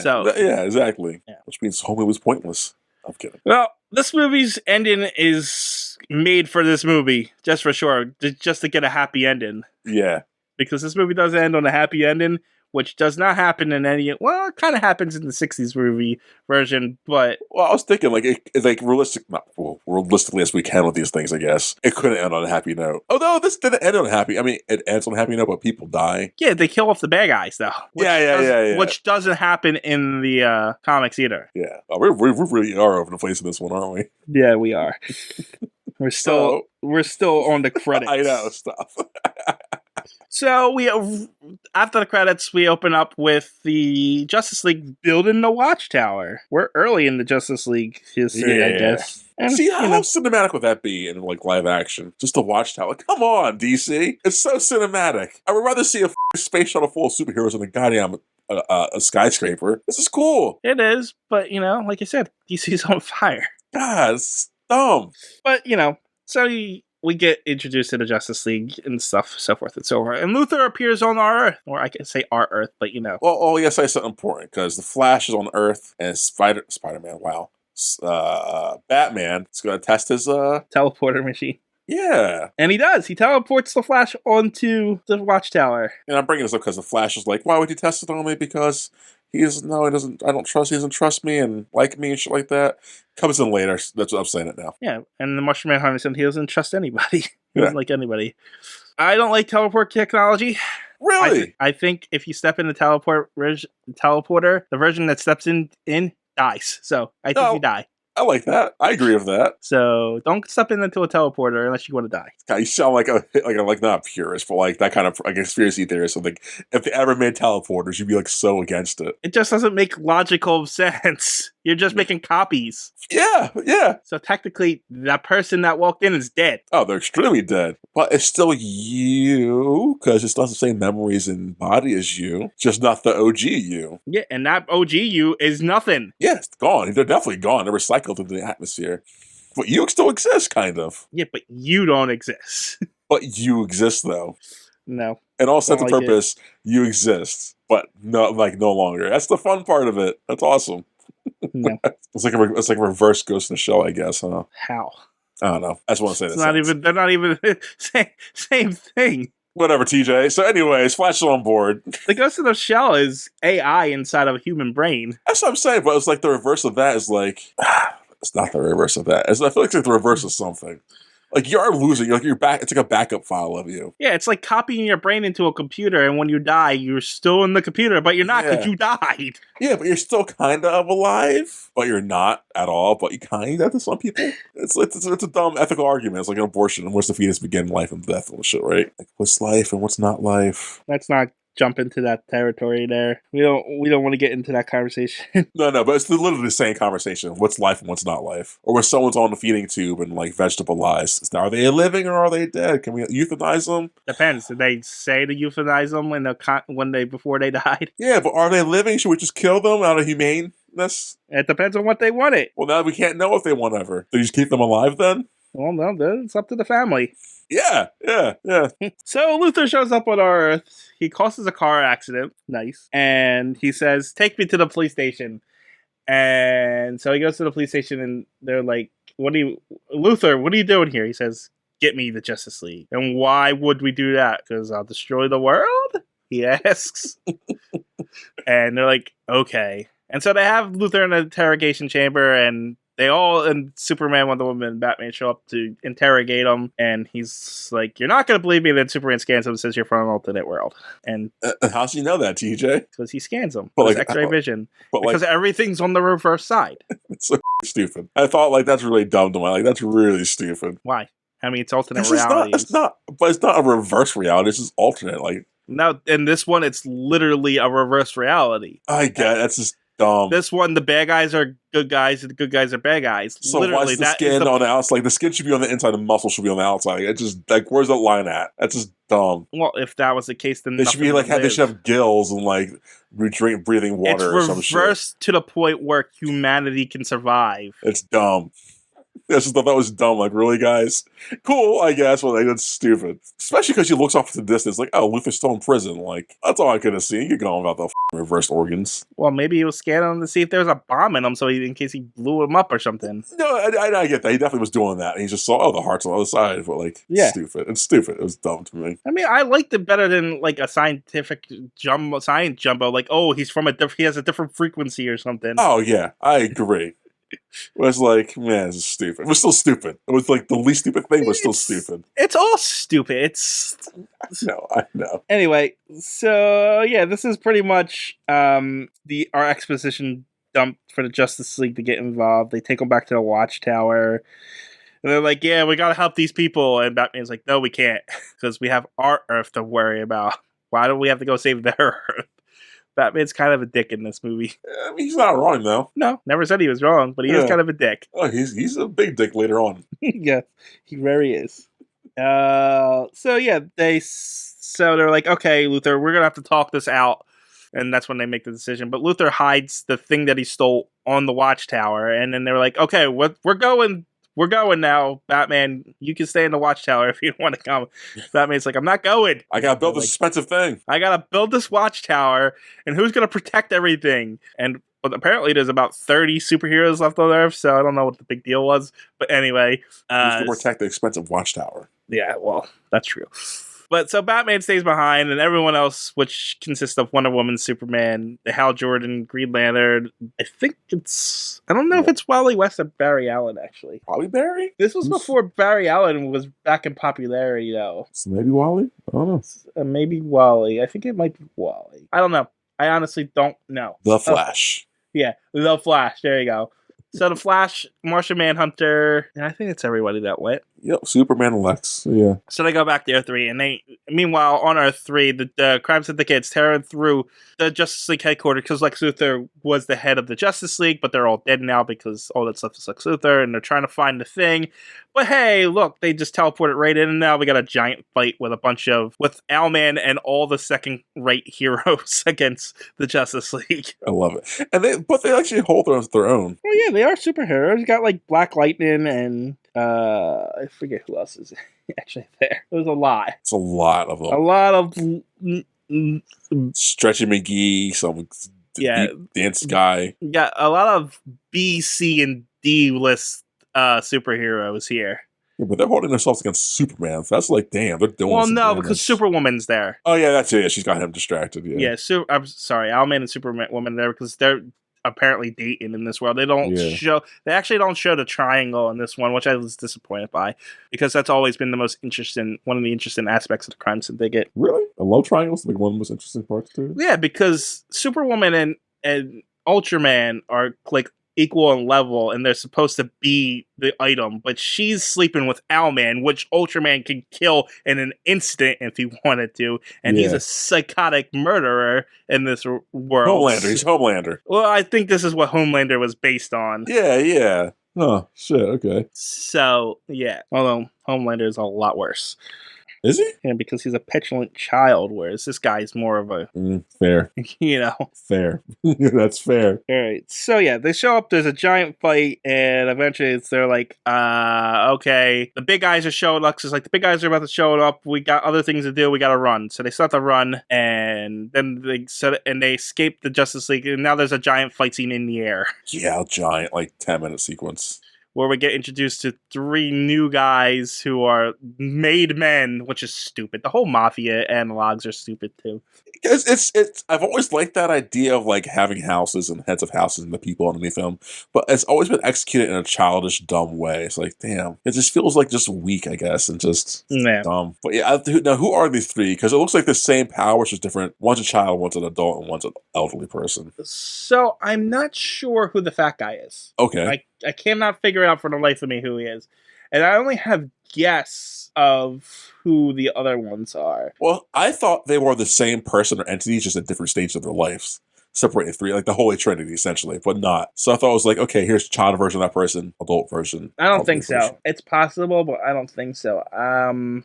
exactly. Yeah. Which means Homie was pointless. I'm kidding. Well, this movie's ending is made for this movie, just for sure, just to get a happy ending. Yeah. Because this movie does end on a happy ending, which does not happen in it kind of happens in the 60s movie version, but... Well, I was thinking, realistically as we can with these things, I guess, it couldn't end on a happy note. Although this didn't end on a happy... I mean, it ends on a happy note, but people die. Yeah, they kill off the bad guys, though. Yeah. Which doesn't happen in the comics either. Yeah. We really are over the place in this one, aren't we? Yeah, we are. We're still on the credits. I know, stop. So after the credits, we open up with the Justice League building the Watchtower. We're early in the Justice League history, I guess. And, see, how cinematic would that be in like live action? Just a Watchtower. Like, come on, DC. It's so cinematic. I would rather see a space shuttle full of superheroes than a goddamn a skyscraper. This is cool. It is, but like I said, DC's on fire. God, it's dumb. But so we get introduced to the Justice League and stuff, so forth and so on. And Luthor appears on our Earth, or I can say our Earth, but Well, yes, I said important, because the Flash is on Earth, and Spider-Man, wow. Batman is going to test his teleporter machine. Yeah. And he does. He teleports the Flash onto the Watchtower. And I'm bringing this up because the Flash is like, why would he test it on me? Because he doesn't trust me and like me and shit like that. Comes in later. That's what I'm saying it now. Yeah. And the Martian Manhunter said he doesn't trust anybody. He doesn't like anybody. I don't like teleport technology. Really? I think if you step in the teleporter, the version that steps in dies. So I think you die. I like that. I agree with that. So don't step into a teleporter unless you want to die. God, you sound like not a purist, but like that kind of like conspiracy theorist. So like, if they ever made teleporters, you'd be like so against it. It just doesn't make logical sense. You're just making copies. Yeah. So technically, that person that walked in is dead. Oh, they're extremely dead. But it's still you, because it still has the same memories and body as you, just not the OG you. Yeah, and that OG you is nothing. Yeah, it's gone. They're definitely gone. They're recycled into the atmosphere. But you still exist, kind of. Yeah, but you don't exist. But you exist, though. No. In all sense of purpose, you exist. But no longer. That's the fun part of it. That's awesome. No. It's like a reverse Ghost in the Shell, I guess, huh? How? I don't know. I just want to say that. They're not even same thing. Whatever, TJ. So anyways, Flash is on board. The Ghost in the Shell is AI inside of a human brain. That's what I'm saying, but it's like the reverse of that is like... It's not the reverse of that. I feel like it's like the reverse of something. Like, you are losing. You're back. It's like a backup file of you. Yeah, it's like copying your brain into a computer, and when you die, you're still in the computer, but you're not because you died. Yeah, but you're still kind of alive, but you're not at all. But you kind of to some people. It's a dumb ethical argument. It's like an abortion. And where's the fetus begin life and death and shit, right? Like, what's life and what's not life? That's not jump into that territory there. We don't want to get into that conversation. No, but it's literally the same conversation. What's life and what's not life? Or when someone's on the feeding tube and like vegetabilized, are they living or are they dead? Can we euthanize them? Depends. Did they say to euthanize them before they died? Yeah, but are they living? Should we just kill them out of humaneness? It depends on what they wanted. Well, now we can't know if they want ever. Do you just keep them alive then? Well, no, it's up to the family. Yeah. So Luther shows up on Earth. He causes a car accident. Nice. And he says, "Take me to the police station." And so he goes to the police station, and they're like, Luther, what are you doing here? He says, "Get me the Justice League." And why would we do that? Because I'll destroy the world? He asks. And they're like, okay. And so they have Luther in an interrogation chamber, and they all, and Superman, Wonder Woman, and Batman show up to interrogate him, and he's like, "You're not going to believe me." Then Superman scans him and says, "You're from an alternate world." And how does he know that, TJ? Because he scans him with X-ray vision. Because everything's on the reverse side. It's so stupid. I thought, that's really dumb to me. That's really stupid. Why? I mean, it's alternate reality. It's not a reverse reality. It's just alternate. No, in this one, it's literally a reverse reality. I get it. That's just dumb. This one, the bad guys are good guys, and the good guys are bad guys. So why's the skin on the outside? The skin should be on the inside, the muscle should be on the outside. It's just where's that line at? That's just dumb. Well, if that was the case, then they should be they should have gills and breathing water or some shit. It's reversed to the point where humanity can survive. It's dumb. I just thought that was dumb. Really, guys? Cool, I guess, but that's stupid. Especially because she looks off at the distance, Luther's still in prison. That's all I could have seen. You could go on about the reversed organs. Well, maybe he was scanning them to see if there was a bomb in him, in case he blew him up or something. No, I get that. He definitely was doing that. And he just saw, the heart's on the other side. But, stupid. It's stupid. It was dumb to me. I mean, I liked it better than, a scientific science jumbo. He has a different frequency or something. Oh, yeah. I agree. It was man, this is stupid. It was still stupid. It was the least stupid thing, but still stupid. It's all stupid. I know. Anyway, so yeah, this is pretty much our exposition dump for the Justice League to get involved. They take them back to the Watchtower. And they're like, "Yeah, we gotta help these people." And Batman's like, "No, we can't, because we have our Earth to worry about. Why do we have to go save their Earth?" Batman's kind of a dick in this movie. I mean, he's not wrong, though. No, never said he was wrong, but he is kind of a dick. Oh, he's a big dick later on. Yeah, he very is. So yeah, they're like, "Okay, Luther, we're gonna have to talk this out," and that's when they make the decision. But Luther hides the thing that he stole on the Watchtower, and then they're like, "Okay, we're going now, Batman. You can stay in the Watchtower if you want to come." Batman's like, "I'm not going. I gotta build this expensive thing. I gotta build this Watchtower, and who's gonna protect everything?" And apparently there's about 30 superheroes left on Earth, so I don't know what the big deal was. But anyway. Who's gonna protect the expensive Watchtower? Yeah, well, that's true. But so Batman stays behind, and everyone else, which consists of Wonder Woman, Superman, Hal Jordan, Green Lantern. I don't know if it's Wally West or Barry Allen, actually. Probably Barry? This was before Barry Allen was back in popularity, though. So maybe Wally? I don't know. Maybe Wally. I think it might be Wally. I don't know. I honestly don't know. The Flash. Yeah, The Flash. There you go. So the Flash, Martian Manhunter, and I think it's everybody that went. Yep, Superman and Lex. Yeah. So they go back to Earth 3, and meanwhile, on Earth 3, the crime syndicate's tearing through the Justice League headquarters because Lex Luthor was the head of the Justice League, but they're all dead now because all that's left is Lex Luthor, and they're trying to find the thing. But hey, look, they just teleported right in, and now we got a giant fight with with Owlman and all the second-rate heroes against the Justice League. I love it. But they actually hold their own. Oh yeah, they are superheroes. You got Black Lightning and I forget who else is actually there. There's a lot. It's a lot of them. A lot of Stretchy McGee, some dance guy. Yeah, a lot of B, C, and D list superheroes here. Yeah, but they're holding themselves against Superman. So that's damn, they're doing. Well, no, because Superwoman's there. Oh yeah, that's it. Yeah, she's got him distracted. Yeah. I'm sorry, Owlman and Superwoman there because they're apparently dating in this world. They actually don't show the triangle in this one, which I was disappointed by because that's always been one of the interesting aspects of the crime syndicate. Really? A love triangle is one of the most interesting parts too? Yeah, because Superwoman and Ultraman are equal and level, and they're supposed to be the item, but she's sleeping with Owlman, which Ultraman can kill in an instant if he wanted to, and he's a psychotic murderer in this world. Homelander, he's Homelander. Well, I think this is what Homelander was based on. Yeah. Oh, shit, okay. So, yeah. Although, Homelander is a lot worse. Is he? Yeah, because he's a petulant child, whereas this guy's more of a... fair. Fair. That's fair. Alright, so yeah, they show up, there's a giant fight, and eventually they're like, okay, the big guys are showing up, the big guys are about to show up, we got other things to do, we gotta run. So they start to run, and then they escape the Justice League, and now there's a giant fight scene in the air. Yeah, giant, 10-minute sequence. Where we get introduced to 3 new guys who are made men, which is stupid. The whole Mafia analogs are stupid too. It's I've always liked that idea of having houses and heads of houses and the people underneath them, but it's always been executed in a childish, dumb way. It's damn, it just feels just weak, I guess, and just dumb. But yeah, now who are these 3? Because it looks like the same powers, just different. One's a child, one's an adult, and one's an elderly person. So I'm not sure who the fat guy is. Okay. I cannot figure out for the life of me who he is. And I only have guess of who the other ones are. Well, I thought they were the same person or entities, just at different stages of their lives. Separated 3, the Holy Trinity, essentially, but not. So I thought it was okay, here's child version of that person, adult version. I don't think so. It's possible, but I don't think so. I'm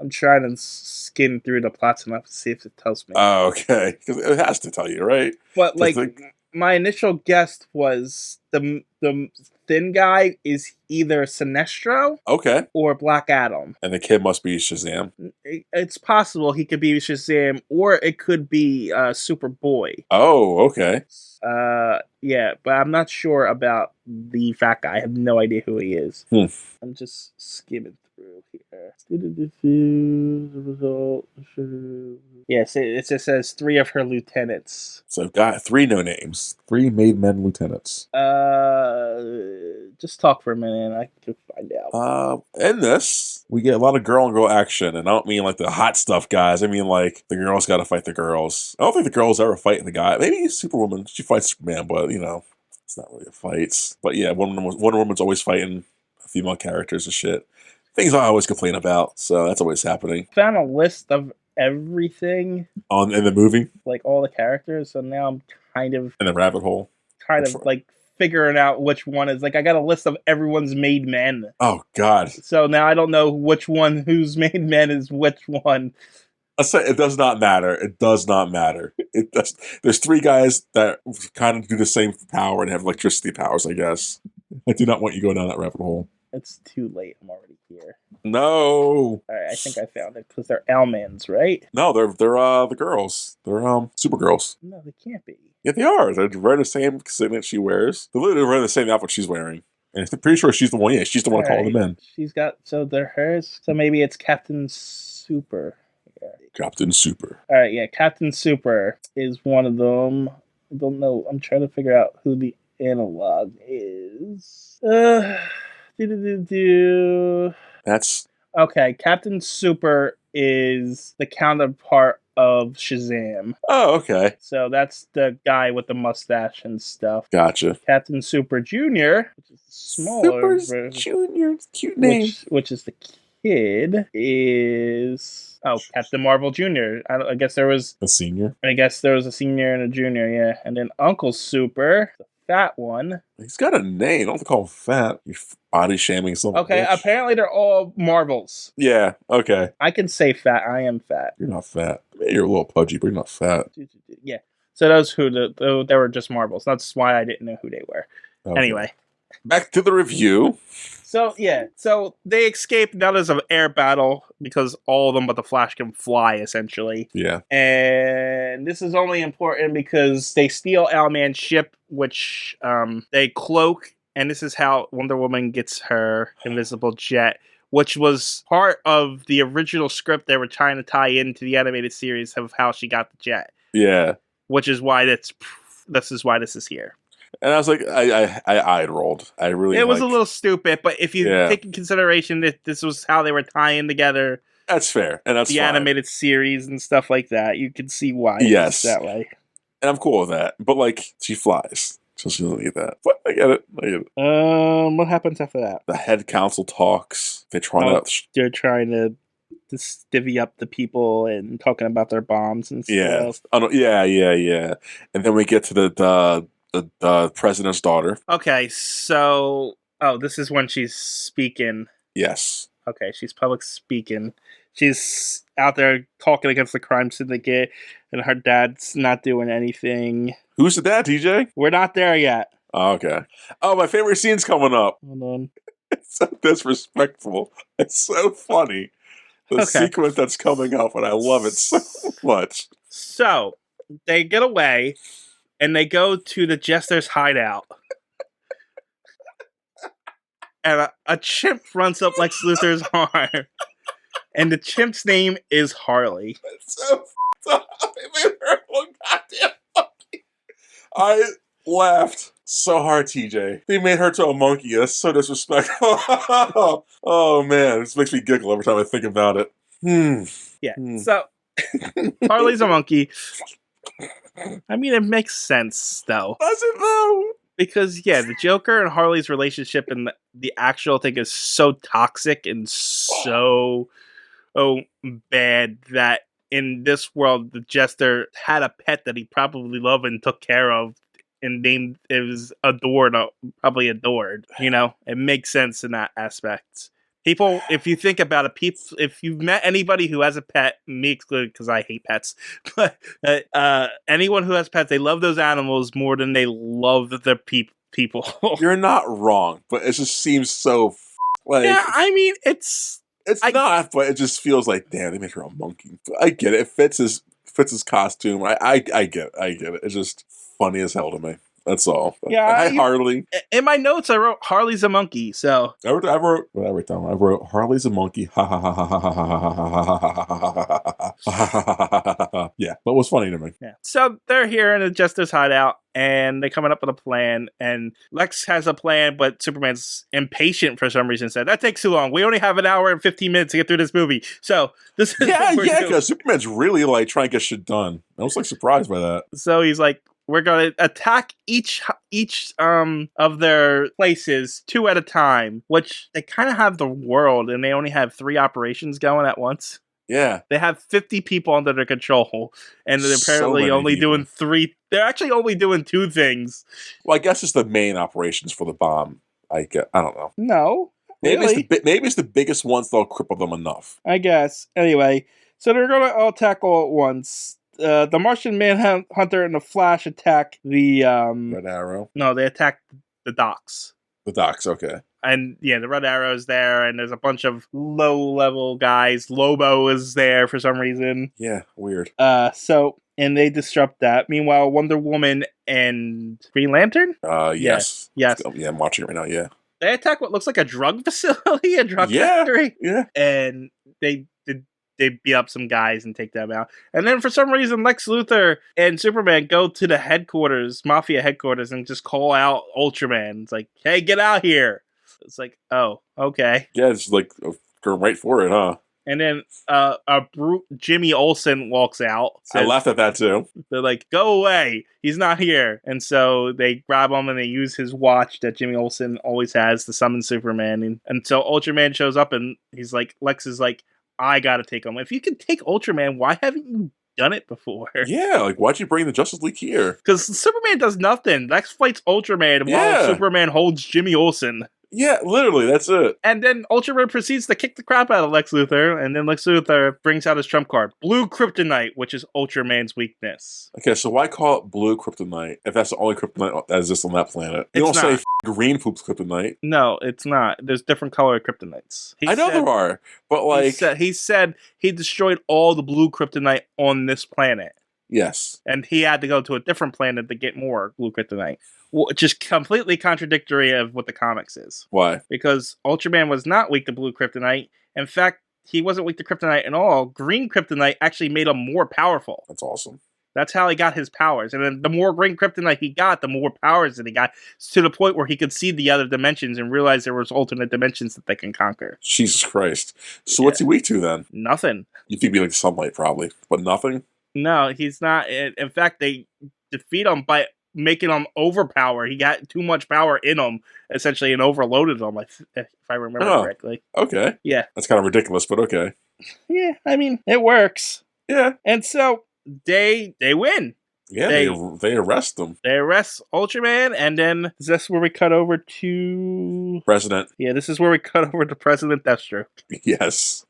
trying to skim through the plots enough to see if it tells me. Oh, okay. Because it has to tell you, right? But, my initial guess was the thin guy is either Sinestro or Black Adam. And the kid must be Shazam. It's possible he could be Shazam, or it could be Superboy. Oh, okay. Yeah, but I'm not sure about the fat guy. I have no idea who he is. I'm just skimming through here. The result. Yes, it just says 3 of her lieutenants. So I've got 3 no names. 3 made men lieutenants. Just talk for a minute and I can find out. In this, we get a lot of girl on girl action, and I don't mean the hot stuff guys. I mean the girls gotta fight the girls. I don't think the girls ever fighting the guy. Maybe Superwoman, she fights Superman, but it's not really a fight. But yeah, Wonder Woman's always fighting female characters and shit. Things I always complain about, so that's always happening. Found a list of everything in the movie, all the characters. So now I'm kind of in the rabbit hole, figuring out which one is I got a list of everyone's made men. Oh God! So now I don't know whose made men is which one. I say it does not matter. It does not matter. There's 3 guys that kind of do the same power and have electricity powers. I guess I do not want you going down that rabbit hole. It's too late. I'm already here. No. All right, I think I found it because they're Owlmans, right? No, they're the girls. They're Supergirls. No, they can't be. Yeah, they are. They're wearing the same signet she wears. They're literally wearing the same outfit she's wearing. And I'm pretty sure she's the one. Yeah, she's the one calling them in. She's got they're hers. So maybe it's Captain Super. Yeah. Captain Super. All right, yeah, Captain Super is one of them. I don't know. I'm trying to figure out who the analog is. That's okay. Captain Super is the counterpart of Shazam. Oh, okay. So that's the guy with the mustache and stuff. Gotcha. Captain Super Jr., which is smaller. Super Jr., cute name. Which is the kid, is Captain Marvel Jr. I guess there was a senior. I guess there was a senior and a junior, yeah. And then Uncle Super, the fat one. He's got a name. Don't call him fat. You're body shaming something. Okay, apparently they're all Marvels. Yeah, okay. I can say fat. I am fat. You're not fat. You're a little pudgy, but you're not fat. Yeah. So those they were just Marvels. That's why I didn't know who they were. Okay. Anyway. Back to the review. So, yeah. So they escape. Now there's an air battle because all of them but the Flash can fly, essentially. Yeah. And this is only important because they steal Owlman's ship, which they cloak. And this is how Wonder Woman gets her invisible jet, which was part of the original script they were trying to tie into the animated series of how she got the jet. Yeah. Which is why this is why this is here. And I was like, I eyed rolled. I really. It was a little stupid, but if you take in consideration that this was how they were tying together, that's fair, and that's the animated series and stuff like that, you can see why. Yes, that way. And I'm cool with that. But she flies. So she doesn't need that. But I get it. What happens after that? The head council talks. They're trying They're trying to divvy up the people and talking about their bombs and stuff. Yeah. And then we get to the president's daughter. Okay, so this is when she's speaking. Yes. Okay, she's public speaking. She's out there talking against the crime syndicate, and her dad's not doing anything. Who's the dad, TJ? We're not there yet. Oh, okay. Oh, my favorite scene's coming up. Hold on. It's so disrespectful. It's so funny. The sequence that's coming up, and I love it so much. So, they get away, and they go to the Jester's hideout. And a chimp runs up Lex Luthor's arm. And the chimp's name is Harley. That's so f***ed up. They made her look goddamn monkey. I laughed so hard, TJ. They made her to a monkey. That's so disrespectful. Oh, man. This makes me giggle every time I think about it. Yeah. So, Harley's a monkey. I mean, it makes sense, though. Does it, though? Because, yeah, the Joker and Harley's relationship and the actual thing is so toxic and so bad that in this world, the Jester had a pet that he probably loved and took care of and named it was probably adored. You know, it makes sense in that aspect. People, if you think about it, if you've met anybody who has a pet, me excluded because I hate pets, but anyone who has pets, they love those animals more than they love the people. You're not wrong, but it just seems so yeah, I mean, it's not, but it just feels like, damn, they made her a monkey. But I get it. It fits his costume. I get it. It's just funny as hell to me. That's all. Yeah, Harley. In my notes, I wrote Harley's a monkey. So I wrote Harley's a monkey. Ha ha ha ha ha ha ha ha ha. Yeah, but it was funny to me. Yeah. So they're here in the Jester's hideout, and they're coming up with a plan. And Lex has a plan, but Superman's impatient for some reason. Said that takes too long. We only have an hour and 15 minutes to get through this movie. So this is because Superman's really like trying to get shit done. I was like surprised by that. So he's like, we're going to attack each of their places 2 at a time, which they kind of have the world, and they only have 3 operations going at once. Yeah. They have 50 people under their control, and they're apparently only doing 3. They're actually only doing 2 things. Well, I guess it's the main operations for the bomb. I don't know. No. Maybe it's the biggest ones that'll cripple them enough. I guess. Anyway, so they're going to all attack all at once. The Martian Manhunter and the Flash attack the Red Arrow. No, they attack the docks. The docks, okay. And yeah, the Red Arrow's there, and there's a bunch of low-level guys. Lobo is there for some reason. Yeah, weird. And they disrupt that. Meanwhile, Wonder Woman and Green Lantern? Yes. Yes. Yeah, I'm watching it right now, yeah. They attack what looks like a drug facility, a drug factory. Yeah. And they beat up some guys and take them out. And then for some reason, Lex Luthor and Superman go to the headquarters, Mafia headquarters, and just call out Ultraman. It's like, hey, get out here. It's like, oh, okay. Yeah, it's like, going right for it, huh? And then a brute Jimmy Olsen walks out. I laughed at that, too. They're like, go away. He's not here. And so they grab him and they use his watch that Jimmy Olsen always has to summon Superman. And so Ultraman shows up and he's like, Lex is like, I gotta take him. If you can take Ultraman, why haven't you done it before? Yeah, like why'd you bring the Justice League here? Because Superman does nothing. Lex fights Ultraman while Superman holds Jimmy Olsen. Yeah, literally, that's it. And then Ultraman proceeds to kick the crap out of Lex Luthor, and then Lex Luthor brings out his trump card, Blue Kryptonite, which is Ultraman's weakness. Okay, so why call it Blue Kryptonite if that's the only kryptonite that exists on that planet? You don't say green poops kryptonite. No, it's not. There's different color kryptonites. I know there are, but like... He said he destroyed all the blue kryptonite on this planet. Yes. And he had to go to a different planet to get more blue kryptonite. Which is completely contradictory of what the comics is. Why? Because Ultraman was not weak to blue kryptonite. In fact, he wasn't weak to kryptonite at all. Green kryptonite actually made him more powerful. That's awesome. That's how he got his powers. And then the more green kryptonite he got, the more powers that he got, to the point where he could see the other dimensions and realize there was alternate dimensions that they can conquer. Jesus Christ. So what's he weak to then? Nothing. You think he'd be like sunlight probably, but nothing? No, he's not. In fact, they defeat him by making him overpower. He got too much power in him, essentially, and overloaded him, if I remember correctly. Okay. Yeah. That's kind of ridiculous, but okay. Yeah, I mean, it works. Yeah. And so they win. Yeah, they arrest them. They arrest Ultraman, and then is this where we cut over to President? Yeah, this is where we cut over to President Deathstroke. Yes,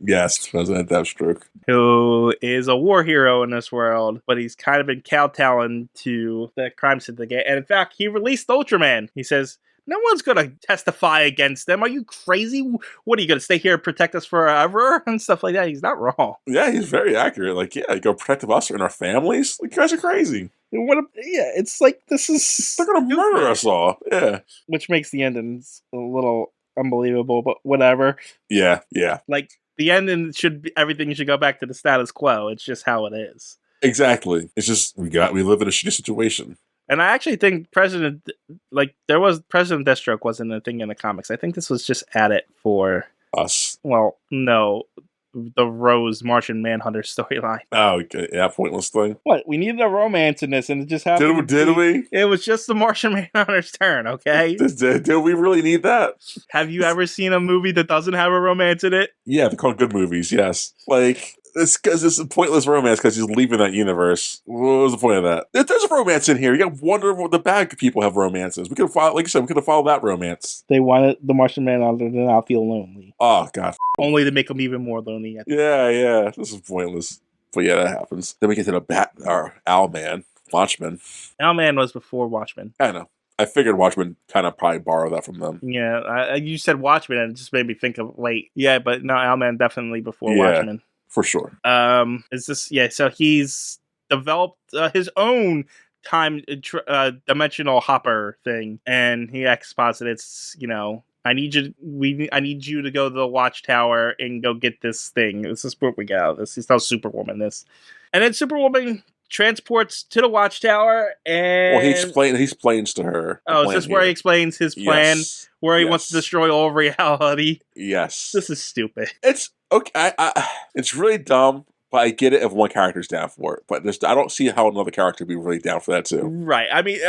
President Deathstroke, who is a war hero in this world, but he's kind of been kowtowing to the crime syndicate. And in fact, he released Ultraman. He says, no one's going to testify against them. Are you crazy? What, are you going to stay here and protect us forever? And stuff like that. He's not wrong. Yeah, he's very accurate. Like, yeah, you go protect us and our families? Like, you guys are crazy. It's like, this is... They're going to murder us all. Yeah. Which makes the endings a little unbelievable, but whatever. Yeah. Like, the ending everything should go back to the status quo. It's just how it is. Exactly. It's just, we live in a shitty situation. And I actually think President Deathstroke wasn't a thing in the comics. I think this was just added for us. Well, no, the Rose Martian Manhunter storyline. Oh, okay. Yeah, pointless thing. What? We needed a romance in this, and it just happened. Did we? It was just the Martian Manhunter's turn, okay? Did we really need that? Have you ever seen a movie that doesn't have a romance in it? Yeah, they're called good movies, yes. Like... It's because it's a pointless romance because he's leaving that universe. What was the point of that? There's a romance in here. You got Wonder Woman. The bad people have romances. We could have followed, like you said, we could have followed that romance. They wanted the Martian Manhunter to not feel lonely. Oh, God. Only to make him even more lonely. Yeah. This is pointless. But yeah, that happens. Then we get to the Owlman, Watchmen. Owlman was before Watchmen. I know. I figured Watchmen kind of probably borrowed that from them. Yeah, you said Watchmen and it just made me think of Yeah, but no, Owlman definitely before Watchmen. For sure. So he's developed his own time dimensional hopper thing, and he exposits, I need you to go to the Watchtower and go get this thing. This is what we get out of this. He tells Superwoman this. And then Superwoman transports to the Watchtower, and he explains to her. Oh, is this where he explains his plan? Yes. Where he wants to destroy all reality? Yes. This is stupid. It's okay. It's really dumb, but I get it if one character's down for it. But I don't see how another character would be really down for that too. Right. I mean,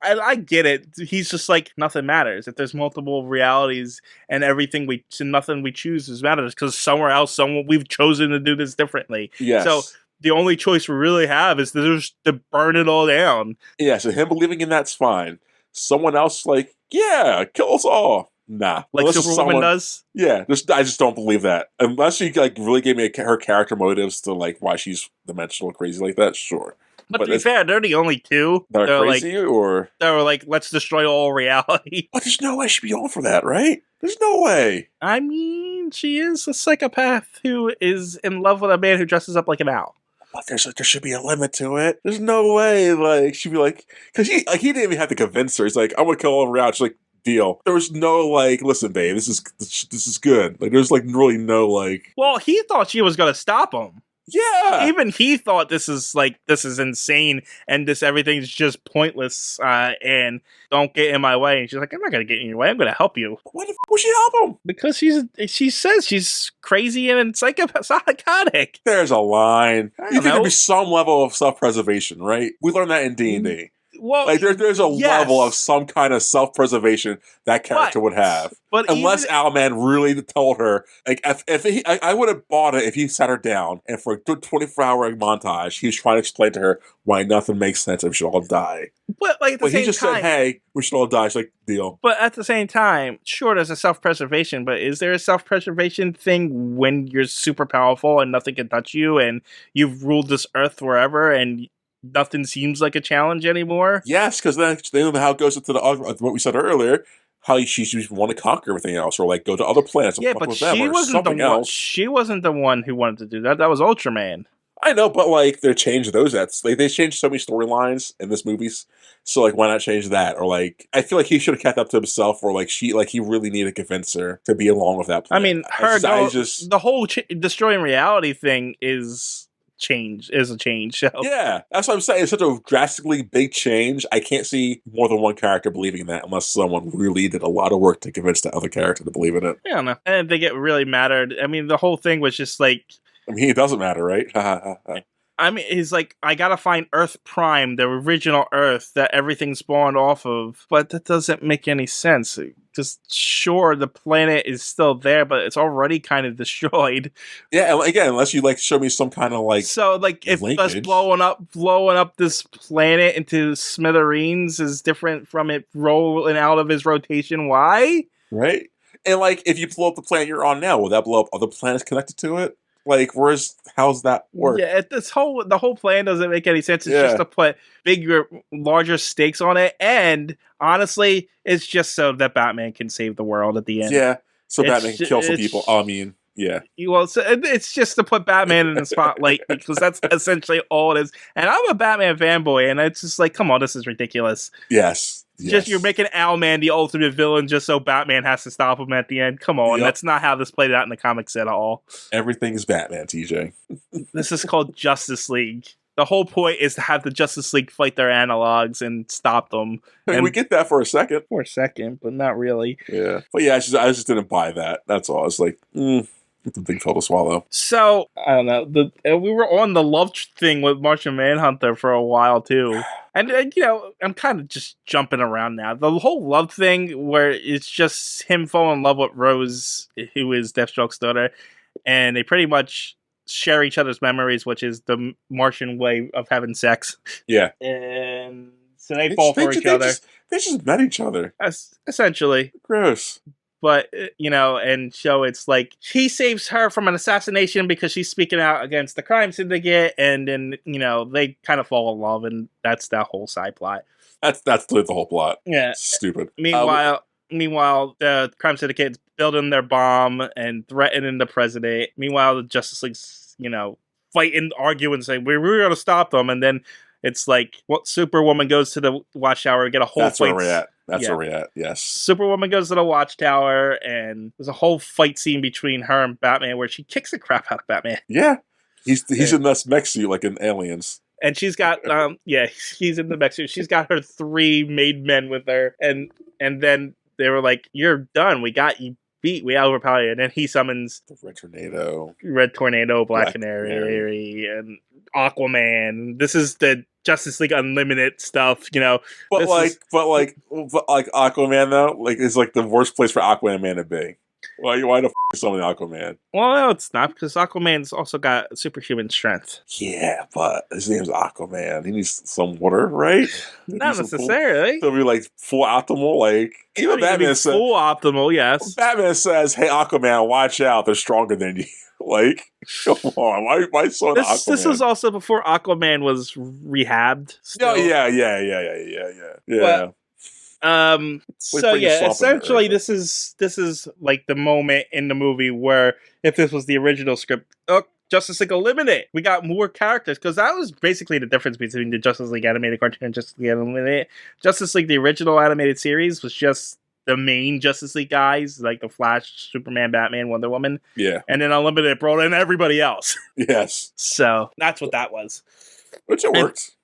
I get it. He's just like, nothing matters. If there's multiple realities and nothing we choose matters, because somewhere else, we've chosen to do this differently. Yes. So the only choice we really have is to burn it all down. Yeah. So him believing in that's fine. Someone else kill us all. Nah, like Superwoman does. Yeah, I just don't believe that. Unless she really gave me her character motives to why she's dimensional crazy like that. Sure, but to be fair, they're the only two that are crazy, or that were let's destroy all reality. But there's no way she'd be on for that, right? There's no way. I mean, she is a psychopath who is in love with a man who dresses up like an owl. But there should be a limit to it. There's no way, she'd be because he didn't even have to convince her. He's I'm gonna kill all reality. She's deal. There was no listen, babe, this is good. There's really no Well, he thought she was gonna stop him. Yeah. Even he thought this is insane and everything's just pointless and don't get in my way. And she's like, I'm not gonna get in your way. I'm gonna help you. Why the f would she help him? Because she says she's crazy and psychotic. There's a line. You think there'd be some level of self-preservation, right? We learned that in D&D. Well, there's a level of some kind of self-preservation that character would have. But unless Owlman really told her, I would have bought it if he sat her down and for a good 24-hour montage, he was trying to explain to her why nothing makes sense and we should all die. But he just said, hey, we should all die. She's deal. But at the same time, sure, there's a self-preservation, but is there a self-preservation thing when you're super powerful and nothing can touch you and you've ruled this earth forever and nothing seems like a challenge anymore? Yes, because then how it goes into what we said earlier, how she want to conquer everything else or go to other planets. Yeah, but she wasn't the one. She wasn't the one who wanted to do that. That was Ultraman. I know, but they changed those. They changed so many storylines in this movies. So why not change that? Or I feel he should have kept up to himself. Or he really needed to convince her to be along with that plan. I mean, the whole destroying reality thing is a change. So. Yeah, that's what I'm saying. It's such a drastically big change. I can't see more than one character believing in that unless someone really did a lot of work to convince the other character to believe in it. I don't know. And if they get really mattered, I mean, the whole thing was just it doesn't matter, right? I mean, he's like, I gotta find Earth Prime, the original Earth that everything spawned off of. But that doesn't make any sense. Just sure, the planet is still there, but it's already kind of destroyed. Yeah, and again, unless you like show me some kind of like so like if us linkage. blowing up this planet into smithereens is different from it rolling out of his rotation. Why? Right? And like if you blow up the planet you're on now, will that blow up other planets connected to it? Like, how's that work? Yeah, the whole plan doesn't make any sense. It's just to put bigger, larger stakes on it, and honestly, it's just so that Batman can save the world at the end. Yeah, so Batman can kill some people. I mean, yeah. Well, so it's just to put Batman in the spotlight because that's essentially all it is. And I'm a Batman fanboy, and it's just like, come on, this is ridiculous. Yes. Just you're making Owlman the ultimate villain just so Batman has to stop him at the end. Come on, that's not how this played out in the comics at all. Everything's Batman, TJ. This is called Justice League. The whole point is to have the Justice League fight their analogs and stop them. And we get that for a second. For a second, but not really. Yeah. But yeah, I just didn't buy that. That's all. It's like, it's a big pill to swallow. So, I don't know. We were on the love thing with Martian Manhunter for a while, too. And you know, I'm kind of just jumping around now. The whole love thing where it's just him falling in love with Rose, who is Deathstroke's daughter, and they pretty much share each other's memories, which is the Martian way of having sex. Yeah. And so they fall for each other. They just met each other. Essentially. Gross. But, you know, and so it's like, he saves her from an assassination because she's speaking out against the crime syndicate, and then, you know, they kind of fall in love, and that's that whole side plot. That's the whole plot. Yeah. Stupid. Meanwhile, the crime syndicate's building their bomb and threatening the president. Meanwhile, the Justice League's, you know, fighting, arguing, saying, we're going to stop them, and then it's like, Superwoman goes to the Watchtower, get a whole fight. Where we're at. That's where we're at, yes. Superwoman goes to the Watchtower, and there's a whole fight scene between her and Batman where she kicks the crap out of Batman. Yeah. He's in this mech suit like in Aliens. And she's got, he's in the mech suit. She's got her 3 made men with her, and then they were like, you're done. We got you beat. We overpowered you. And then he summons the Red Tornado, Black Canary, and Aquaman. This is the Justice League Unlimited stuff, you know. But Aquaman though, like is like the worst place for Aquaman to be. Why the f summon Aquaman? Well, no, it's not, because Aquaman's also got superhuman strength. Yeah, but his name's Aquaman. He needs some water, right? Not necessarily. He'll be like full optimal, like even Batman says. Full optimal, yes. Batman says, "Hey, Aquaman, watch out! They're stronger than you." Like, come on, why so Aquaman? This was also before Aquaman was rehabbed. Oh yeah. So yeah, essentially this is like the moment in the movie where if this was the original script, Justice League Unlimited, we got more characters, because that was basically the difference between the Justice League animated cartoon and Justice League Unlimited. Justice League, the original animated series, was just the main Justice League guys, like the Flash, Superman, Batman, Wonder Woman. Yeah. And then Unlimited brought in everybody else. Yes. So that's what that was. Which it worked.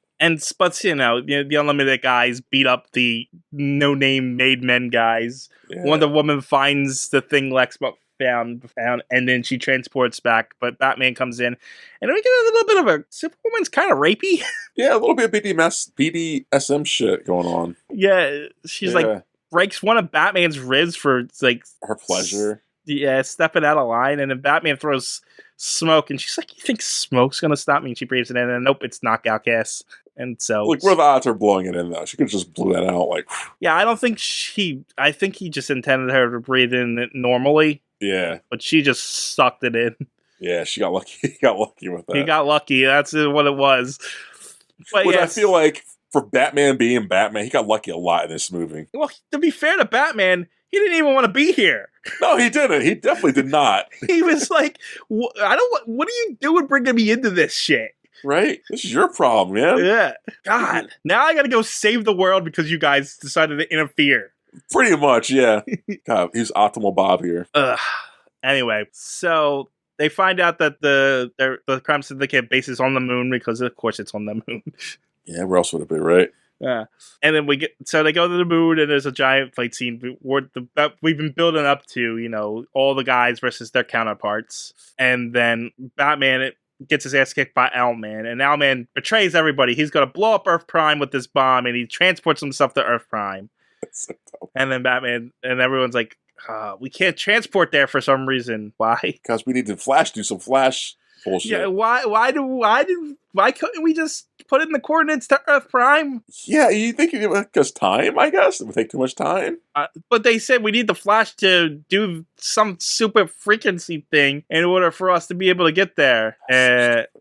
But you know, the Unlimited guys beat up the no-name made men guys. Yeah. Wonder Woman finds the thing Lex found, and then she transports back. But Batman comes in, and we get a little bit of a Superwoman's kind of rapey. Yeah, a little bit of BDSM shit going on. Yeah, she's like breaks one of Batman's ribs for like her pleasure. Yeah, stepping out of line, and then Batman throws smoke, and she's like, "You think smoke's gonna stop me?" And she breathes it in, and nope, it's knockout gas. And so, like, where the odds are blowing it in, though? She could just blew that out, like. Yeah, I think he just intended her to breathe in it normally. Yeah, but she just sucked it in. Yeah, she got lucky. He got lucky with that. He got lucky. That's what it was. But which I feel like for Batman being Batman, he got lucky a lot in this movie. Well, to be fair to Batman, he didn't even want to be here. No, he didn't. He definitely did not. He was like, what are you doing bringing me into this shit? Right? This is your problem, man. Yeah. God. Now I gotta go save the world because you guys decided to interfere. Pretty much, yeah. God, he's Optimal Bob here. Anyway, so they find out that the crime syndicate base is on the moon because, of course, it's on the moon. Yeah, where else would it be, right? Yeah. And then they go to the moon, and there's a giant fight scene that we've been building up to, you know, all the guys versus their counterparts. And then Batman gets his ass kicked by Owlman, and Owlman betrays everybody. He's gonna blow up Earth Prime with this bomb, and he transports himself to Earth Prime. So and then Batman and everyone's like, we can't transport there for some reason. Why? Because we need to do some Flash bullshit. Yeah, why couldn't we just put in the coordinates to Earth Prime? Yeah, you think because time, I guess? It would take too much time. But they said we need the Flash to do some super frequency thing in order for us to be able to get there.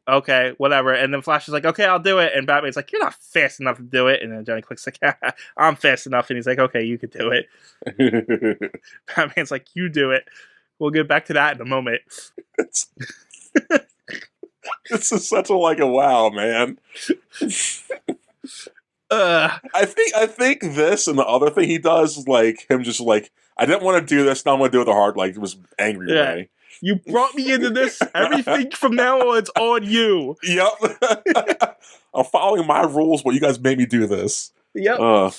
Okay, whatever. And then Flash is like, okay, I'll do it. And Batman's like, you're not fast enough to do it. And then Johnny Quick's like, I'm fast enough. And he's like, okay, you could do it. Batman's like, you do it. We'll get back to that in a moment. This is such a wow, man. I think this and the other thing he does is him just I didn't want to do this, now I'm gonna do it the hard it was angry way. You brought me into this. Everything from now on is on you. Yep. I'm following my rules, but you guys made me do this. Yep.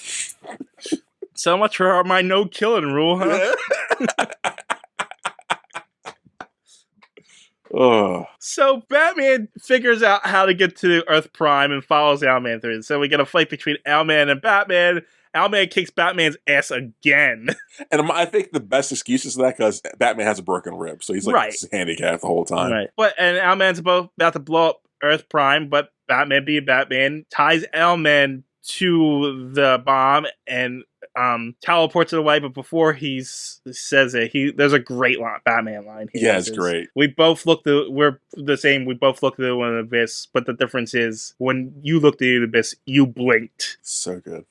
So much for my no killing rule, huh? So Batman figures out how to get to Earth Prime and follows Owlman through. So we get a fight between Owlman and Batman. Owlman kicks Batman's ass again. And I think the best excuse is that because Batman has a broken rib, so he's handicapped the whole time. Right. And Owlman's about to blow up Earth Prime, but Batman being Batman ties Owlman to the bomb and teleports it away. But before he says it, there's a great Batman line here. Yeah, it's great. We're the same. We both looked through an abyss, but the difference is when you looked through the abyss, you blinked. So good.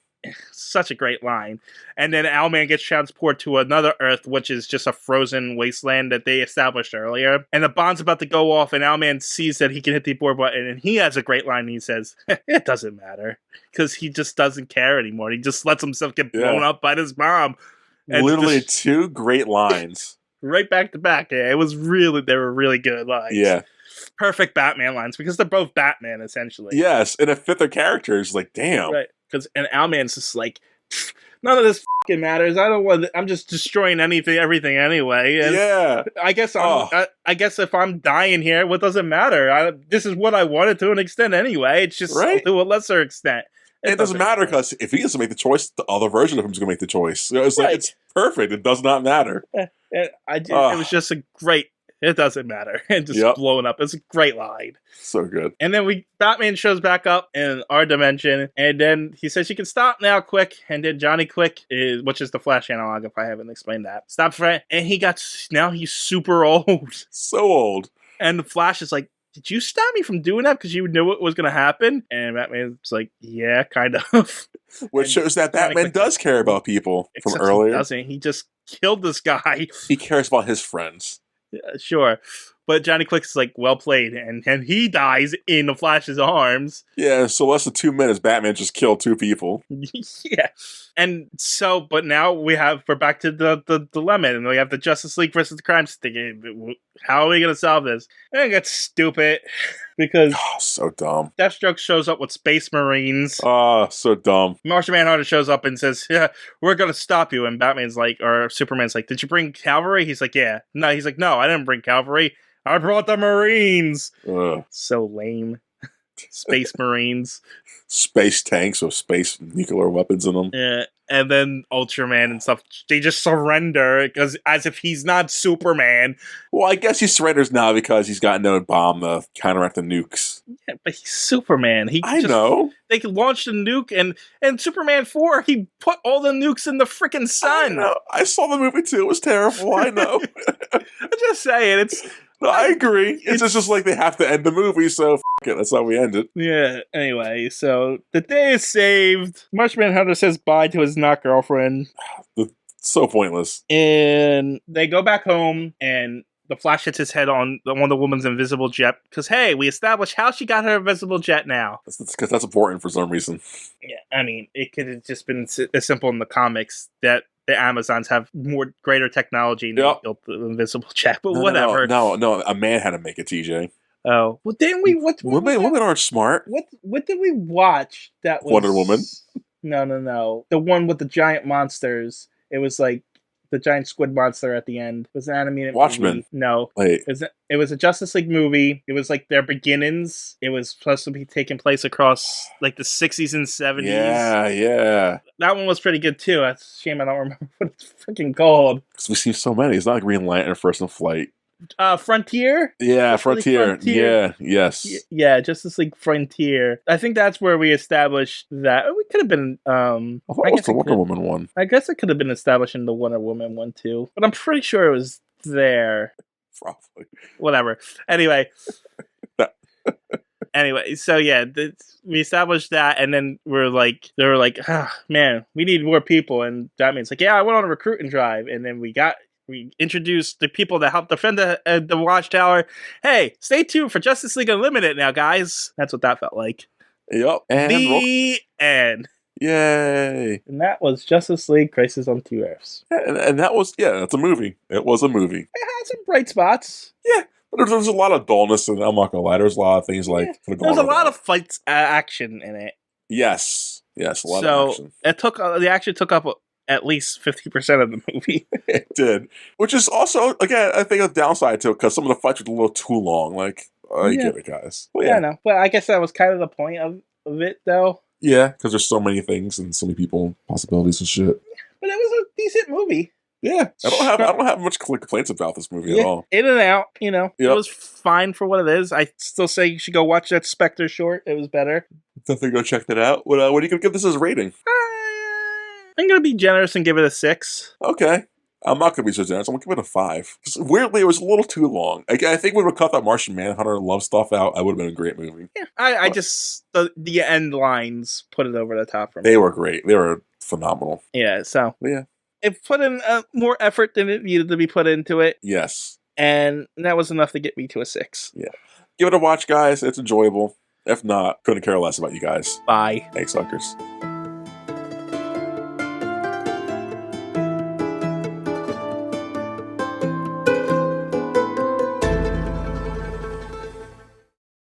Such a great line. And then Owlman gets transported to another Earth, which is just a frozen wasteland that they established earlier. And the bomb's about to go off, and Owlman sees that he can hit the abort button, and he has a great line. And he says, it doesn't matter. Because he just doesn't care anymore. He just lets himself get blown up by this bomb. And literally two great lines. Right back to back. Yeah, they were really good lines. Yeah. Perfect Batman lines, because they're both Batman, essentially. Yes, and it fit their characters, damn. Right. And Owlman's just none of this fucking matters. I'm just destroying everything anyway. And I guess I guess if I'm dying here, what does it matter? This is what I wanted to an extent anyway. It's just to a lesser extent. It doesn't matter because if he doesn't make the choice, the other version of him is going to make the choice. So it's it's perfect. It does not matter. It was just a great. It doesn't matter. And just blowing up. It's a great line. So good. And then Batman shows back up in our dimension, and then he says, you can stop now, Quick. And then Johnny Quick, which is the Flash analog, if I haven't explained that, stops right. And now he's super old. So old. And the Flash is like, did you stop me from doing that because you knew what was going to happen? And Batman's like, yeah, kind of. Which shows that Batman does care about people from earlier. He doesn't. He just killed this guy. He cares about his friends. Yeah, sure. But Johnny Quick's well played, and he dies in the Flash's arms. Yeah, so less than 2 minutes, Batman just killed 2 people. Yeah. And so, but now we're back to the dilemma, and we have the Justice League versus the Crime Syndicate. How are we going to solve this? I think it's stupid, because... Oh, so dumb. Deathstroke shows up with Space Marines. Oh, so dumb. Martian Manhunter shows up and says, yeah, we're going to stop you. And Superman's like, did you bring cavalry? He's like, yeah. No, he's like, no, I didn't bring cavalry. I brought the Marines. So lame. Space Marines. Space tanks with space nuclear weapons in them. Yeah. And then Ultraman and stuff, they just surrender as if he's not Superman. Well, I guess he surrenders now because he's got no bomb to counteract the nukes. Yeah, but he's Superman. I know. They could launch the nuke, and Superman 4, he put all the nukes in the freaking sun. I know. I saw the movie too. It was terrible. I know. I'm just saying, No, I agree. It's just they have to end the movie, so f*** it. That's how we end it. Yeah, anyway, so the day is saved. Martian Manhunter says bye to his not girlfriend. So pointless. And they go back home, and the Flash hits his head on the woman's invisible jet. Because, hey, we established how she got her invisible jet now. Because that's important for some reason. Yeah, I mean, it could have just been as simple in the comics that the Amazons have greater technology and they built the invisible jet, but whatever. No, a man had to make it, TJ. Oh, well, didn't we? Women aren't smart. What did we watch? That was Wonder Woman. No, the one with the giant monsters. It was the the giant squid monster at the end. It was an animated Watchmen. movie. No. Wait. It was a Justice League movie. It was like their beginnings. It was supposed to be taking place across like the 60s and 70s. Yeah. That one was pretty good too. It's a shame I don't remember what it's freaking called. Because we see so many. It's not like Green Lantern, First in Flight. Frontier? Yeah, Frontier. Yeah, yes. Yeah, Justice League Frontier. I think that's where we established that. We could have been... I thought it was the Wonder Woman one. I guess it could have been established in the Wonder Woman one too. But I'm pretty sure it was there. Probably. Whatever. Anyway. So yeah, we established that, and then they were like, man, we need more people, and Batman's like, yeah, I went on a recruiting drive, and then we introduced the people that helped defend the Watchtower. Hey, stay tuned for Justice League Unlimited now, guys. That's what that felt like. Yep. And the end. Yay. And that was Justice League Crisis on Two Earths. And that was, that's a movie. It was a movie. It had some bright spots. Yeah. But there's a lot of dullness, and I'm not going to lie. There's a lot of things like... There's a lot of fights, action in it. Yes, a lot of action. The action took up at least 50% of the movie. It did. Which is also, again, I think a downside to it, because some of the fights were a little too long. Like, you get it, guys. Well, yeah, I know. But I guess that was kind of the point of it, though. Yeah, because there's so many things and so many people, possibilities and shit. But it was a decent movie. Yeah, I don't have much complaints about this movie at all. In and out, It was fine for what it is. I still say you should go watch that Spectre short. It was better. Definitely go check that out. What are you going to give this as a rating? I'm going to be generous and give it a 6. Okay. I'm not going to be so generous. I'm going to give it a 5. Weirdly, it was a little too long. I think we would have cut that Martian Manhunter love stuff out. It would have been a great movie. Yeah, I just... The end lines put it over the top for me. They were great. They were phenomenal. Yeah, so... Yeah. It put in more effort than it needed to be put into it. Yes. And that was enough to get me to a 6. Yeah. Give it a watch, guys. It's enjoyable. If not, couldn't care less about you guys. Bye. Thanks, suckers.